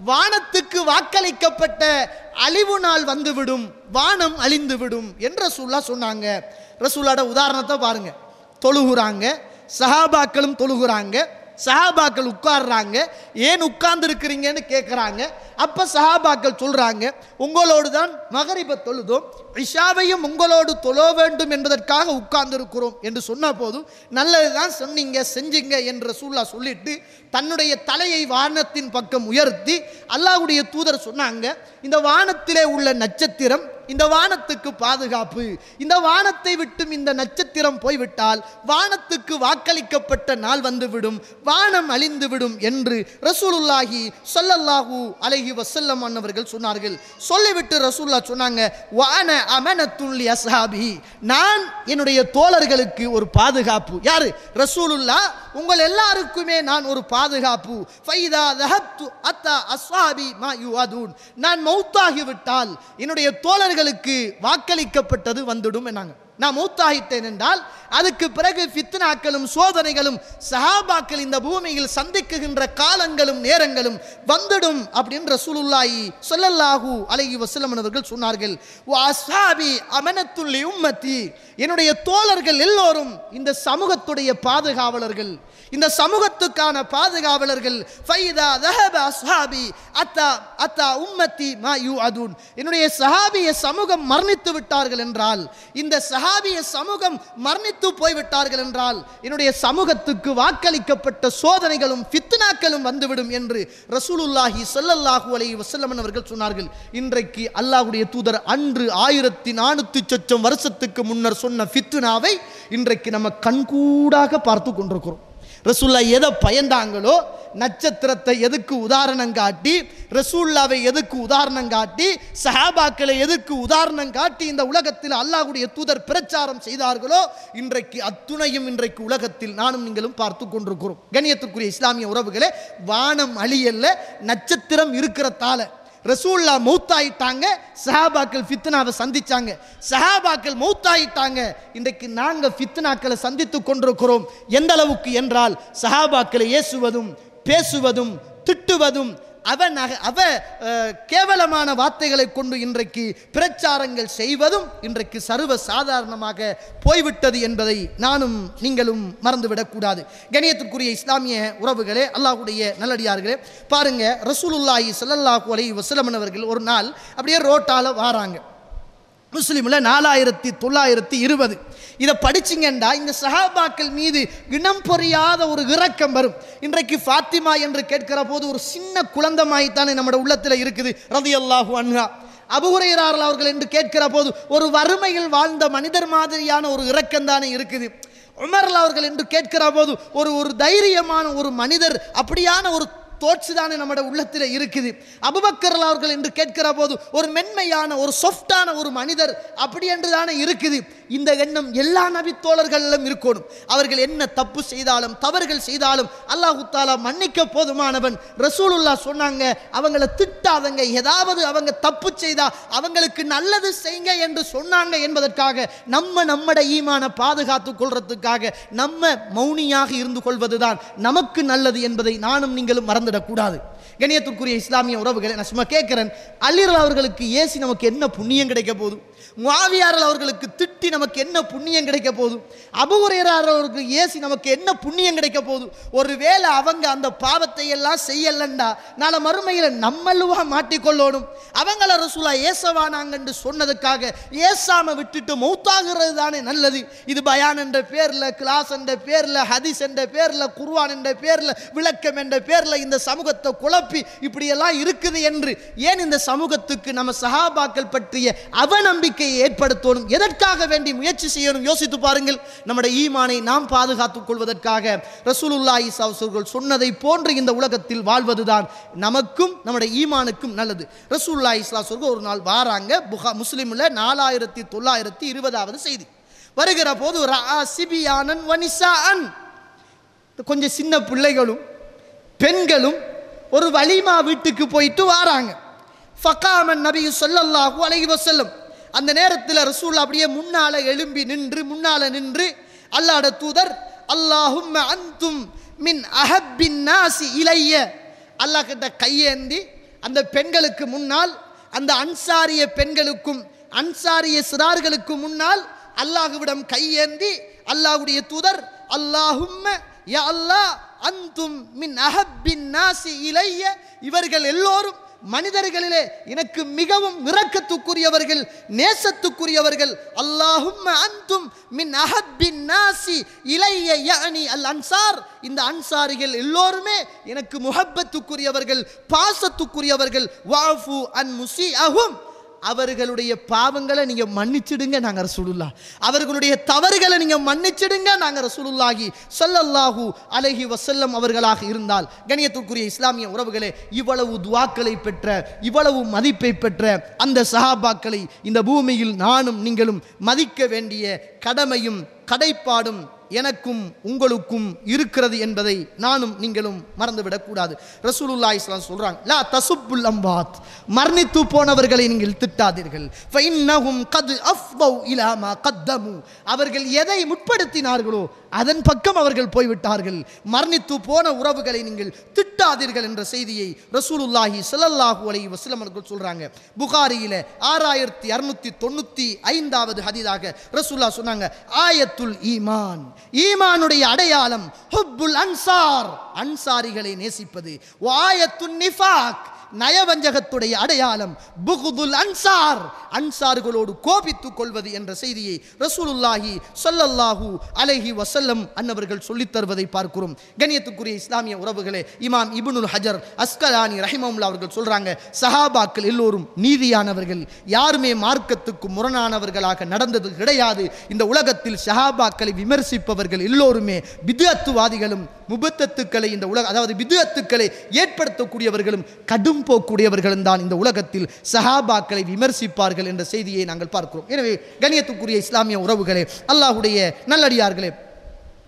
வானத்துக்கு வாக்களிக்கப்பட்ட அழிவு நாள் வந்துவிடும், வானம் அழிந்துவிடும் என்று ரசூலுல்லாஹ் சொன்னாங்க. ரசூலுல்லாஹ்வோட உதாரணத்தை பாருங்க, தொழுகுறாங்க, சஹாபாக்களும் தொழுகுறாங்க, சஹாபாக்கள் உட்கார்றாங்க, ஏன் உட்கார்ந்து இருக்கிறீங்கன்னு கேட்குறாங்க. அப்போ சஹாபாக்கள் சொல்கிறாங்க, உங்களோடு தான் மகரிபை தொழுதோம், இஷாவையும் உங்களோடு தொழ வேண்டும் என்பதற்காக உட்கார்ந்து இருக்கிறோம் என்று சொன்ன போதும் நல்லது தான் சொன்னீங்க, செஞ்சீங்க என்று ரசூலுல்லாஹ் சொல்லிட்டு தன்னுடைய தலையை வானத்தின் பக்கம் உயர்த்தி அல்லாஹ்வுடைய தூதர் சொன்னாங்க, இந்த வானத்திலே உள்ள நட்சத்திரம் இந்த வானத்துக்கு பாதுகாப்பு, இந்த வானத்தை விட்டும் இந்த நட்சத்திரம் போய்விட்டால் வானத்துக்கு வாக்களிக்கப்பட்ட நாள் வந்துவிடும், வானம் அழிந்துவிடும் என்று ரசூலுல்லாஹி ஸல்லல்லாஹு அலைஹி வஸல்லம் அவர்கள் சொன்னார்கள். சொல்லிவிட்டு ரசூலுல்லாஹ் சொன்னாங்க, வான அமனத்துன் லி அஸ்ஹாபி, நான் என்னுடைய தோழர்களுக்கு ஒரு பாதுகாப்பு. யாரு? ரசூலுல்லாஹ், உங்கள் எல்லாருக்குமே நான் ஒரு பாதுகாப்பு. ஃபைதா தஹப்து அத்தா அஸ்ஹாபி மா யுஅதுன், நான் மௌத்தாகிவிட்டால் என்னுடைய தோழர்களுக்கு வாக்களிக்கப்பட்டது வந்துடும் என்னாங்க. நான் மௌத்தாகிட்டேன் என்றால் அதுக்கு பிறகு ஃபித்னாக்களும் சோதனைகளும் சஹாபாக்கள் இந்த பூமியில் சந்திக்குகின்ற காலங்களும் நேரங்களும் வந்துடும் அப்படின்னு ரசூலுல்லாஹி ஸல்லல்லாஹு அலைஹி வஸல்லம் அவர்கள் சொன்னார்கள். வ அஸ்ஹாபி அமனத்துல் லி உம்மத்தி, என்னுடைய தோழர்கள் எல்லோரும் இந்த சமூகத்துடைய பாதுகாவலர்கள், இந்த சமூகத்துக்கான பாதுகாவலர்கள். ஃபைதா தஹப அஸ்ஹாபி அத்தா அத்தா உம்மத்தி மா யுஅதுன், என்னுடைய சஹாபிய சமூகம் மரணித்து விட்டார்கள் என்றால், இந்த சஹாபிய சமூகம் மரணித்து போய்விட்டார்கள் என்றால் என்னுடைய சமூகத்துக்கு வாக்களிக்கப்பட்ட சோதனைகளும் ஃபித்னாக்களும் வந்துவிடும் என்று ரசூலுல்லாஹி ஸல்லல்லாஹு அலைஹி வஸல்லம் அவர்கள் சொன்னார்கள். இன்றைக்கு அல்லாஹ்வுடைய தூதர் அன்று 1400 சொச்சம் வருஷத்துக்கு முன்னர் சொன்ன ஃபித்னாவை இன்றைக்கு நம்ம கண்கூடாக பார்த்து கொண்டிருக்கிறோம். ரசூலுல்லாஹ் எதை பயந்தாங்களோ, நட்சத்திரத்தை எதுக்கு உதாரணம் காட்டி, ரசூலுல்லாவை எதுக்கு உதாரணம் காட்டி, சஹாபாக்களை எதுக்கு உதாரணம் காட்டி இந்த உலகத்தில் அல்லாஹ்வுடைய தூதர் பிரச்சாரம் செய்தார்களோ, இன்றைக்கு அத்துணையும் இன்றைக்கு உலகத்தில் நானும் நீங்களும் பார்த்து கொண்டிருக்கிறோம். கண்ணியத்திற்குரிய இஸ்லாமிய உறவுகளே, வானம் அழியல்ல, நட்சத்திரம் இருக்கிறதால ரசூலுல்லாஹ் மௌத்தாயிட்டாங்க, சஹாபாக்கள் ஃபித்னாவை சந்திச்சாங்க, சஹாபாக்கள் மௌத்தாயிட்டாங்க. இன்றைக்கு நாங்கள் ஃபித்னாக்களை சந்தித்து கொண்டிருக்கிறோம். எந்த அளவுக்கு என்றால், சஹாபாக்களை ஏசுவதும் பேசுவதும் திட்டுவதும் கேவலமான வார்த்தைகளை கொண்டு இன்றைக்கு பிரச்சாரங்கள் செய்வதும் இன்றைக்கு சர்வ சாதாரணமாக போய்விட்டது என்பதை நானும் நீங்களும் மறந்துவிடக்கூடாது. கண்ணியத்திற்குரிய இஸ்லாமிய உறவுகளே, அல்லாஹ்வுடைய நல்லடியார்களே, பாருங்க, ரசூலுல்லாஹி ஸல்லல்லாஹு அலைஹி வஸல்லம் அவர்கள் ஒரு நாள் அப்படியே ரோட்டால வாராங்க. முஸ்லிமில் 4920 இதை படிச்சிங்கன்னா இந்த சஹாபாக்கள் மீது இனம் பொறியாத ஒரு இரக்கம் வரும். இன்றைக்கு ஃபாத்திமா என்று கேட்கிற போது ஒரு சின்ன குழந்தைமாய்த்தானே நம்முடைய உள்ளத்தில் இருக்குது. ரலியல்லாஹு அன்ஹா. அபூ ஹுரைரா அவர்கள் என்று கேட்கிற போது ஒரு வறுமையில் வாழ்ந்த மனிதர் மாதிரியான ஒரு இரக்கம் தானே இருக்குது. உமர் அவர்கள் என்று கேட்கிற போது ஒரு தைரியமான ஒரு மனிதர், அப்படியான ஒரு தோற்று தானே நம்முடைய உள்ளத்தில் இருக்குது. அபூபக்கர் அவர்கள் என்று கேட்கிற போது ஒரு மென்மையான ஒரு சாஃப்டான ஒரு மனிதர் அப்படி என்று தானே இருக்குது. இந்த எண்ணம் எல்லா நபி தோழர்களிலும் இருக்கணும். அவர்கள் என்ன தப்பு செய்தாலும் தவறுகள் செய்தாலும் அல்லாஹ் தஆலா மன்னிக்க போதுமானவன். ரசூலுல்லாஹ் சொன்னாங்க, அவங்கள திட்டாதங்க, ஏதாவது அவங்க தப்பு செய்தா அவங்களுக்கு நல்லது செய்யுங்க என்று சொன்னாங்க என்பதற்காக நம்முடைய ஈமான பாதுகாத்துக் கொள்றதுக்காக நம்ம மௌனியாக இருந்து கொள்வதுதான் நமக்கு நல்லது என்பதை நானும் நீங்களும் மறந்துடக்கூடாது. கண்ணியத்திற்குரிய இஸ்லாமிய உறவுகளை, நான் சும்மா கேட்கிறேன், அலி அவர்களுக்கு ஏசி நமக்கு என்ன புண்ணியம் கிடைக்க போகுது? முஆவியார் அவர்களுக்கு திட்டி நமக்கு என்ன புண்ணியம் கிடைக்க போகுது? அபூ ஹுரைரா அவர்களுக்கு ஏசி நமக்கு என்ன புண்ணியம் கிடைக்க போகுது? ஒருவேளை அவங்க அந்த பாவத்தை எல்லாம் செய்யலண்டா நாளை மறுமையில் நம்மளுவா மாட்டிக்கொள்ளணும். அவங்கள ரசூலா ஏசவானாங்க என்று சொன்னதுக்காக ஏசாம விட்டுட்டு மௌத்தாகிறது தானே நல்லது. இது பயான் என்ற பேர்ல, கிளாஸ் என்ற பேர்ல, ஹதீஸ் என்ற பேர்ல, குர்ஆன் என்ற பேர்ல, விளக்கம் என்ற பேர்ல இந்த சமூகத்தை குழப்பி இப்படியெல்லாம் இருக்குது என்று ஏன் இந்த சமூகத்துக்கு நம்ம சஹாபாக்கள் பற்றிய அவநம்பிக்கை ஏற்படுத்தணும்? எதற்காக வேண்டி முயற்சி செய்யணும்? யோசித்து பாருங்கள். நம்முடைய ஈமானை நாம் பாதுகாத்துக் கொள்வதற்காக ரசூலுல்லாஹி ஸல்லல்லாஹு அலைஹி வஸல்லம் சொன்னதை போன்று இந்த உலகத்தில் வாழ்வதுதான் நமக்கும் நம்முடைய ஈமானுக்கும் நல்லது. ரசூலுல்லாஹி ஸல்லல்லாஹு அலைஹி வஸல்லம் ஒரு நாள் வாராங்க. முஸ்லிம்ல 4920வது செய்தி வருகிற போது ராசிபியானன் வனிசான், கொஞ்சம் சின்ன பிள்ளைகளும் பெண்களும் ஒரு வலிமா வீட்டுக்கு போயிட்டு வாராங்க. ஃபகாமன் நபி ஸல்லல்லாஹு அலைஹி வஸல்லம், அந்த நேரத்தில் ரசூல் அப்படியே முன்னால எழும்பி நின்று அல்லாஹ்வுடைய தூதர், அல்லாஹும்ம அன்தும் மின் அஹப்பின் நாசி இலைய, அல்லாஹ் கிட்ட கையேந்தி அந்த பெண்களுக்கு முன்னால், அந்த அன்சாரிய பெண்களுக்கும் அன்சாரிய சிறார்களுக்கு முன்னால் அல்லாஹ்விடம் கையேந்தி அல்லாஹ்வுடைய தூதர், அல்லாஹும்ம யா அல்லாஹ் அன்தும் மின் அஹப்பின் நாசி இலைய, இவர்கள் எல்லோரும் மனிதர்களிலே எனக்கு மிகவும் இரக்கத்துக்குரியவர்கள், நேசத்துக்குரியவர்கள். அல்லாஹும்ம அன்தும் மின் அஹப்பின் நாசி இலைய யஅனி அல் அன்சார், இந்த அன்சாரிகள் எல்லோருமே எனக்கு முஹப்பத்துக்குரியவர்கள், பாசத்துக்குரியவர்கள். வஅஃபு அன் முஸீஅஹும், அவர்களுடைய பாவங்களை நீங்க மன்னிச்சிடுங்க நாங்க ரசூலுல்லாஹ், அவர்களுடைய தவறுகளை நீங்க மன்னிச்சிடுங்க நாங்க ரசூலுல்லாஹி ஸல்லல்லாஹு அலைஹி வஸல்லம் அவர்களாக இருந்தால். கண்ணியத்திற்குரிய இஸ்லாமிய உறவுகளே, இவ்வளவு துஆக்களை பெற்ற, இவ்வளவு மதிப்பை பெற்ற அந்த சஹாபாக்களை இந்த பூமியில் நானும் நீங்களும் மதிக்க வேண்டிய கடமையும் கடைப்பாடும் எனக்கும் உங்களுக்கும் இருக்கிறது என்பதை நானும் நீங்களும் மறந்துவிடக்கூடாது. ரசூலுல்லாஹி ஸல்லல்லாஹு அலைஹி வஸல்லம் சொல்றாங்க, லா தசுப்புல் அம்வாத், மரணித்து போனவர்களை நீங்கள் திட்டாதீர்கள். ஃபஇன்னஹும் கத் அஃதவ் இலா மா கத்தமு, அவர்கள் எதை முற்படுத்தினார்களோ அதன் பக்கம் அவர்கள் போய்விட்டார்கள். மரணித்து போன உறவுகளை நீங்கள் திட்டாதீர்கள் என்ற செய்தியை ரசூலுல்லாஹி ஸல்லல்லாஹு அலைஹி வஸல்லம் அவர்கள் சொல்றாங்க. புகாரியில 6695வது ஹதீஸாக ரசூலுல்லாஹ் சொன்னாங்க, ஆயத்துல் ஈமான், ஈமானுடைய அடையாளம் ஹுப்புல் அன்சார், அன்சாரிகளை நேசிப்பது. ஆயத்துன் நிஃபாக், நயவஞ்சகத்துடைய அடையாளம் புகுதுல் அன்சார், அன்சார்களோடு கோபித்துக் கொள்வது என்ற செய்தியை ரசூலுல்லாஹி ஸல்லல்லாஹு அலைஹி வஸல்லம் அன்னவர்கள் சொல்லித் தருவதை பார்க்கிறோம். கண்ணியத்துக்குரிய இஸ்லாமிய உறவுகளே, இமாம் இப்னுல் ஹஜர் அஸ்கலானி ரஹிமஹுல்லாஹ் அவர்கள் சொல்றாங்க, சஹாபாக்கள் எல்லோரும் நீதியானவர்கள், யாருமே மார்க்கத்துக்கு முரணானவர்களாக நடந்தது கிடையாது. இந்த உலகத்தில் சஹாபாக்களை விமர்சிப்பவர்கள் எல்லோருமே பித்அத்துவாதிகளும் முபத்தத்துக்களை இந்த உலக, அதாவது பித்அத்துக்களை ஏற்படுத்தக்கூடியவர்களும் கடும் போக்கூடியவர்களும் தான் இந்த உலகத்தில் சஹாபாக்களை விமர்சிப்பார்கள் என்ற செய்தியை நாங்கள் பார்க்கிறோம். எனவே கண்ணியத்துக்குரிய இஸ்லாமிய உறவுகளே, அல்லாஹ்வுடைய நல்லடியார்களே,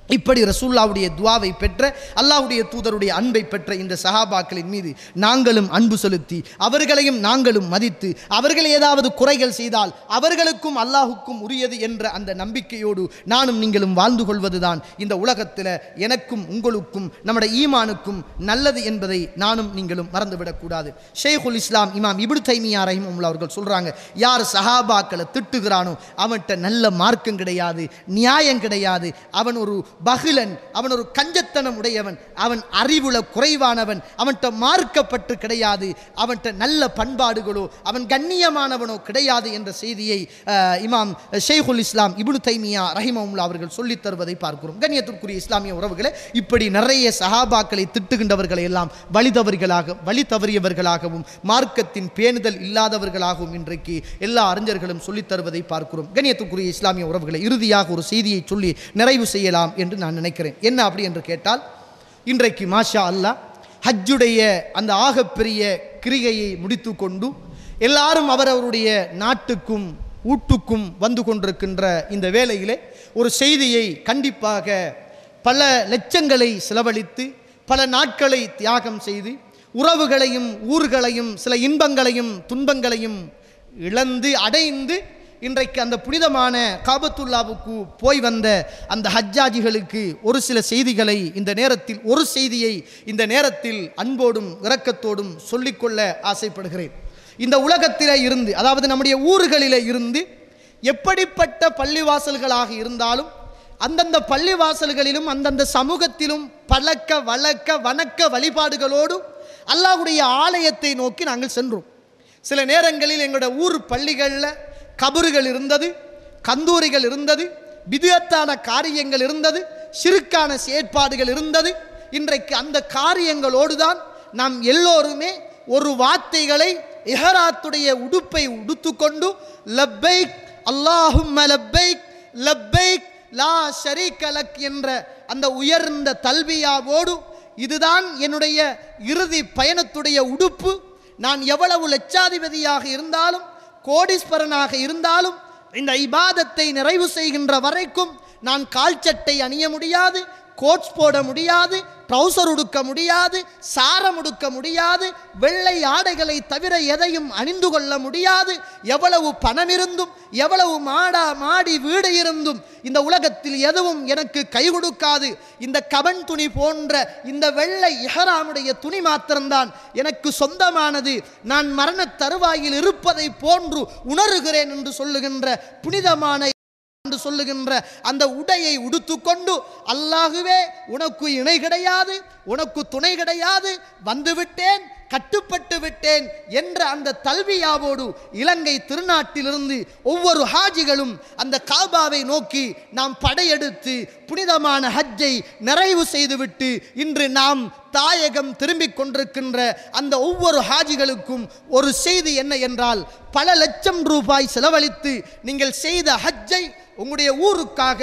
இப்படி ரசூலுல்லாஹ்வுடைய துஆவை பெற்ற, அல்லாஹ்வுடைய தூதருடைய அன்பை பெற்ற இந்த சஹாபாக்களின் மீது நாங்களும் அன்பு செலுத்தி, அவர்களையும் நாங்களும் மதித்து, அவர்கள் ஏதாவது குறைகள் செய்தால் அவர்களுக்கும் அல்லாஹுக்கும் உரியது என்ற அந்த நம்பிக்கையோடு நானும் நீங்களும் வாழ்ந்து கொள்வதுதான் இந்த உலகத்தில் எனக்கும் உங்களுக்கும் நம்முடைய ஈமானுக்கும் நல்லது என்பதை நானும் நீங்களும் மறந்துவிடக்கூடாது. ஷேகுல் இஸ்லாம் இமாம் இப்னு தைமியா ரஹிமஹுல்லாஹ் அவர்கள் சொல்றாங்க, யார் சஹாபாக்களை திட்டுகிறானோ அவன்கிட்ட நல்ல மார்க்கம் கிடையாது, நியாயம் கிடையாது, அவன் ஒரு பகிலன், அவன் ஒரு கஞ்சத்தனம் உடையவன், அவன் அறிவுல குறைவானவன், அவன்கிட்ட மார்க்கப்பட்டு கிடையாது, அவன்கிட்ட நல்ல பண்பாடுகளோ அவன் கண்ணியமானவனோ கிடையாது என்ற செய்தியை இமாம் ஷேகுல் இஸ்லாம் இப்னு தைமியா ரஹிமஹுல்லாஹ் அவர்கள் சொல்லித் தருவதை பார்க்கிறோம். கண்ணியத்திற்குரிய இஸ்லாமிய உறவுகளை, இப்படி நிறைய சஹாபாக்களை திட்டுகின்றவர்களை எல்லாம் வழி தவறியவர்களாகவும் மார்க்கத்தின் பேணுதல் இல்லாதவர்களாகவும் இன்றைக்கு எல்லா அறிஞர்களும் சொல்லித் தருவதை பார்க்கிறோம். கண்ணியத்திற்குரிய இஸ்லாமிய உறவுகளை, இறுதியாக ஒரு செய்தியை சொல்லி நிறைவு செய்யலாம் என்று நான் நினைக்கிறேன். என்ன அப்படி என்று கேட்டால், இன்றைக்கு மாஷா அல்லாஹ் ஹஜ்ஜுடைய அந்த ஆகப்பெரிய கிரிகையை முடித்து கொண்டு எல்லாரும் அவரவருடைய நாட்டுக்கும் ஊட்டுக்கும் வந்து கொண்டிருக்கின்ற இந்த வேளையிலே ஒரு செய்தியை கண்டிப்பாக பல லட்சங்களை செலவழித்து பல நாட்களை தியாகம் செய்து உறவுகளையும் ஊர்களையும் சில இன்பங்களையும் துன்பங்களையும் இழந்து அடைந்து இன்றைக்கு அந்த புனிதமான காபத்துல்லாவுக்கு போய் வந்த அந்த ஹஜ்ஜாஜிகளுக்கு ஒரு சில செய்திகளை இந்த நேரத்தில், ஒரு செய்தியை இந்த நேரத்தில் அன்போடும் இரக்கத்தோடும் சொல்லிக்கொள்ள ஆசைப்படுகிறேன். இந்த உலகத்திலே இருந்து, அதாவது நம்முடைய ஊர்களிலே இருந்து எப்படிப்பட்ட பள்ளிவாசல்களாக இருந்தாலும் அந்தந்த பள்ளிவாசல்களிலும் அந்தந்த சமூகத்திலும் பழக்க வழக்க வணக்க வழிபாடுகளோடு அல்லாஹ்வுடைய ஆலயத்தை நோக்கி நாங்கள் சென்றோம். சில நேரங்களில் எங்களுடைய ஊர் பள்ளிகளில் கபறுகள் இருந்தது, கந்தூரிகள் இருந்தது, பிதுஅத்தான காரியங்கள் இருந்தது, ஷிர்கான செயற்பாடுகள் இருந்தது. இன்றைக்கு அந்த காரியங்களோடு தான் நாம் எல்லோருமே ஒரு வார்த்தைகளை இஹ்ராத்துடைய உடுப்பை உடுத்துக்கொண்டு லப்பைக் அல்லாஹும்ம லப்பைக் லப்பைக் லா ஷரீக லக் என்ற அந்த உயர்ந்த தல்பியாவோடு, இதுதான் என்னுடைய இறுதி பயணத்துடைய உடுப்பு, நான் எவ்வளவு லட்சாதிபதியாக இருந்தாலும் கோடீஸ்வரனாக இருந்தாலும் இந்த இபாதத்தை நிறைவு செய்கின்ற வரைக்கும் நான் கால் சட்டை அணிய முடியாது, கோட்ஸ் போட முடியாது, ட்ரௌசர் உடுக்க முடியாது, சாரம் உடுக்க முடியாது, வெள்ளை ஆடைகளை தவிர எதையும் அணிந்து கொள்ள முடியாது. எவ்வளவு பணம் இருந்தும் எவ்வளவு மாடி வீடு இருந்தும் இந்த உலகத்தில் எதுவும் எனக்கு கை கொடுக்காது. இந்த கபன் துணி போன்ற இந்த வெள்ளை இஹ்ராமுடைய துணி மாத்திரம்தான் எனக்கு சொந்தமானது. நான் மரண தருவாயில் இருப்பதை போன்று உணர்கிறேன் என்று சொல்லுகின்ற புனிதமான என்று சொல்லுகின்ற அந்த உடையை உடுத்துக்கொண்டு, அல்லாஹுவே உனக்கு இணை கிடையாது, உனக்கு துணை கிடையாது, வந்துவிட்டேன், கட்டுப்பட்டு விட்டேன் என்ற அந்த தல்வியாவோடு இலங்கை திருநாட்டிலிருந்து ஒவ்வொரு ஹாஜிகளும் அந்த காபாவை நோக்கி நாம் படையெடுத்து புனிதமான ஹஜ்ஜை நிறைவு செய்துவிட்டு இன்று நாம் தாயகம் திரும்பிக் கொண்டிருக்கின்ற அந்த ஒவ்வொரு ஹாஜிகளுக்கும் ஒரு செய்தி என்ன என்றால், பல லட்சம் ரூபாய் செலவழித்து நீங்கள் செய்த ஹஜ்ஜை உங்களுடைய ஊருக்காக,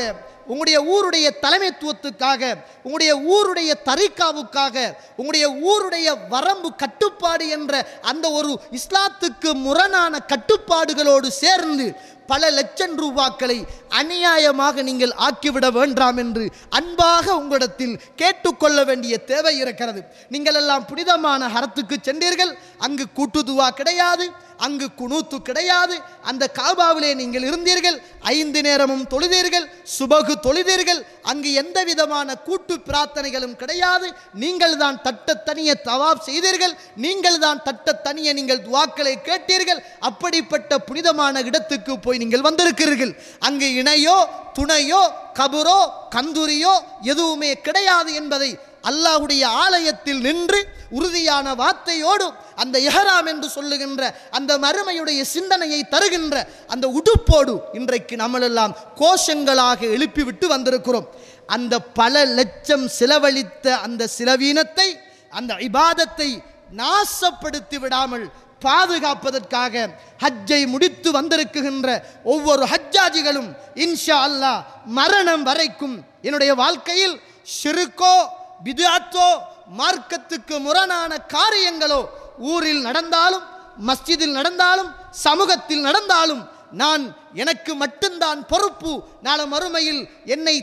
உங்களுடைய ஊருடைய தலைமைத்துவத்துக்காக, உங்களுடைய ஊருடைய தரிகாவுக்காக, உங்களுடைய ஊருடைய வரம்பு கட்டுப்பாடு என்ற அந்த ஒரு இஸ்லாத்துக்கு முரணான கட்டுப்பாடுகளோடு சேர்ந்து பல லட்சம் ரூபாக்களை அநியாயமாக நீங்கள் ஆக்கிவிட வேண்டாம் என்று அன்பாக உங்களிடத்தில் கேட்டுக்கொள்ள வேண்டிய தேவை இருக்கிறது. நீங்கள் எல்லாம் புனிதமான ஹரத்துக்கு சென்றீர்கள், அங்கு கூட்டுதுவா கிடையாது, அங்கு குனூத்து கிடையாது. அந்த காபாவிலே நீங்கள் இருந்தீர்கள், 5 நேரமும் தொழுதீர்கள், சுபகு தொழுதீர்கள். அங்கு எந்த விதமான கூட்டு பிரார்த்தனைகளும் கிடையாது. நீங்கள் தான் தனிய தவாப் செய்தீர்கள், நீங்கள் தான் தனிய நீங்கள் துவாக்களை கேட்டீர்கள். அப்படிப்பட்ட புனிதமான இடத்துக்கு போய் நீங்கள் வந்திருக்கிறீர்கள். அங்கு இணையோ துணையோ கபரோ கந்தூரியோ எதுவுமே கிடையாது என்பதை அல்லாஹ்வுடைய ஆலயத்தில் நின்று உறுதியான வார்த்தையோடு அந்த இஹ்ராம் என்று சொல்லுகின்ற அந்த மறுமையுடைய சிந்தனையை தருகின்ற அந்த உடுப்போடு இன்றைக்கு நம்மளெல்லாம் கோஷங்களாக எழுப்பிவிட்டு வந்திருக்கிறோம். அந்த பல லட்சம் செலவழித்த அந்த சிலவீனத்தை, அந்த இபாதத்தை நாசப்படுத்தி விடாமல் பாதுகாப்பதற்காக ஹஜ்ஜை முடித்து வந்திருக்கின்ற ஒவ்வொரு ஹஜ்ஜாஜிகளும் இன்ஷா அல்லாஹ் மரணம் வரைக்கும் என்னுடைய வாழ்க்கையில் ஷிர்கோ பிதுஅத்தோ மார்க்கத்துக்கு முரணான காரியங்களோ ஊரில் நடந்தாலும், மஸ்ஜிதில் நடந்தாலும், சமூகத்தில் நடந்தாலும் நான் எனக்கு மட்டும்தான் பொறுப்பு, நாளை மறுமையில் என்னை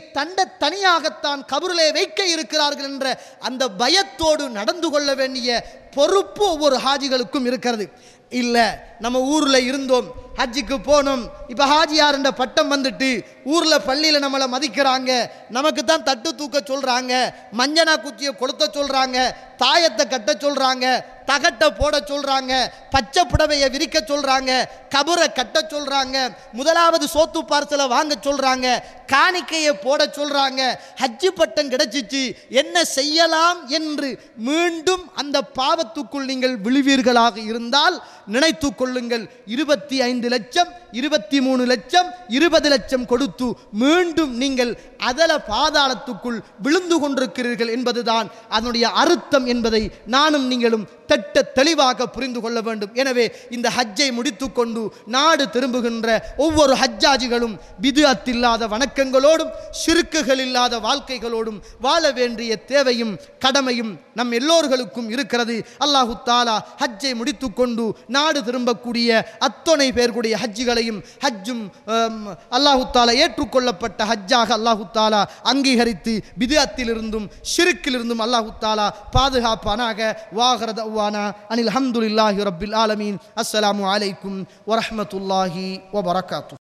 தனியாகத்தான் கபரிலே வைக்க இருக்கிறார்கள் என்ற அந்த பயத்தோடு நடந்து கொள்ள வேண்டிய பொறுப்பு ஒவ்வொரு ஹாஜிகளுக்கும் இருக்கிறது. இல்லை, நம்ம ஊரில் இருந்தோம், ஹஜ்ஜுக்கு போனோம், இப்போ ஹாஜியார் என்ற பட்டம் வந்துட்டு ஊரில் பள்ளியில் நம்மளை மதிக்கிறாங்க, நமக்கு தான் தட்டு தூக்க சொல்கிறாங்க, மஞ்சனா குத்தியை கொளுத்த சொல்கிறாங்க, தாயத்தை கட்ட சொல்கிறாங்க, தகட்டை போட சொல்கிறாங்க, பச்சை புடவையை விரிக்க சொல்கிறாங்க, கபரை கட்ட சொல்கிறாங்க, முதலாவது சோத்து பார்சலை வாங்க சொல்கிறாங்க, காணிக்கையை போட சொல்கிறாங்க, ஹஜ்ஜு பட்டம் கிடைச்சிச்சு, என்ன செய்யலாம் என்று மீண்டும் அந்த பாவத்துக்குள் நீங்கள் விழுவீர்களாக இருந்தால் நினைத்து கொள்ளுங்கள், 25 லட்சம் 23 லட்சம் 20 லட்சம் கொடுத்து மீண்டும் நீங்கள் அதல பாதாளத்துக்குள் விழுந்து கொண்டிருக்கிறீர்கள் என்பதுதான் அதனுடைய அர்த்தம் என்பதை நானும் நீங்களும் திட்ட தெளிவாக புரிந்து கொள்ள வேண்டும். எனவே இந்த ஹஜ்ஜை முடித்துக்கொண்டு நாடு திரும்புகின்ற ஒவ்வொரு ஹஜ்ஜாஜிகளும் பிதுஅத் இல்லாத வணக்கங்களோடும் ஷிர்க்குகள் இல்லாத வாழ்க்கைகளோடும் வாழ வேண்டிய தேவையும் கடமையும் நம் எல்லோர்களுக்கும் இருக்கிறது. அல்லாஹு தாலா ஹஜ்ஜை முடித்துக்கொண்டு நாடு திரும்பக்கூடிய அத்தனை பேர்களுடைய ஹஜ்ஜுகளையும் ஹஜ்ஜும் அல்லாஹு தாலா ஏற்றுக்கொள்ளப்பட்ட ஹஜ்ஜாக அல்லாஹு தாலா அங்கீகரித்து பிதுஅத்திலிருந்தும் ஷிர்க்கிலிருந்தும் அல்லாஹு தாலா பாதுகாப்பானாக. வாகரத அனில் அல்ஹம்துலில்லாஹி ரப்பில் ஆலமீன். அஸ்ஸலாமு அலைக்கும் வரஹ்மத்துல்லாஹி வபரகாத்துஹு.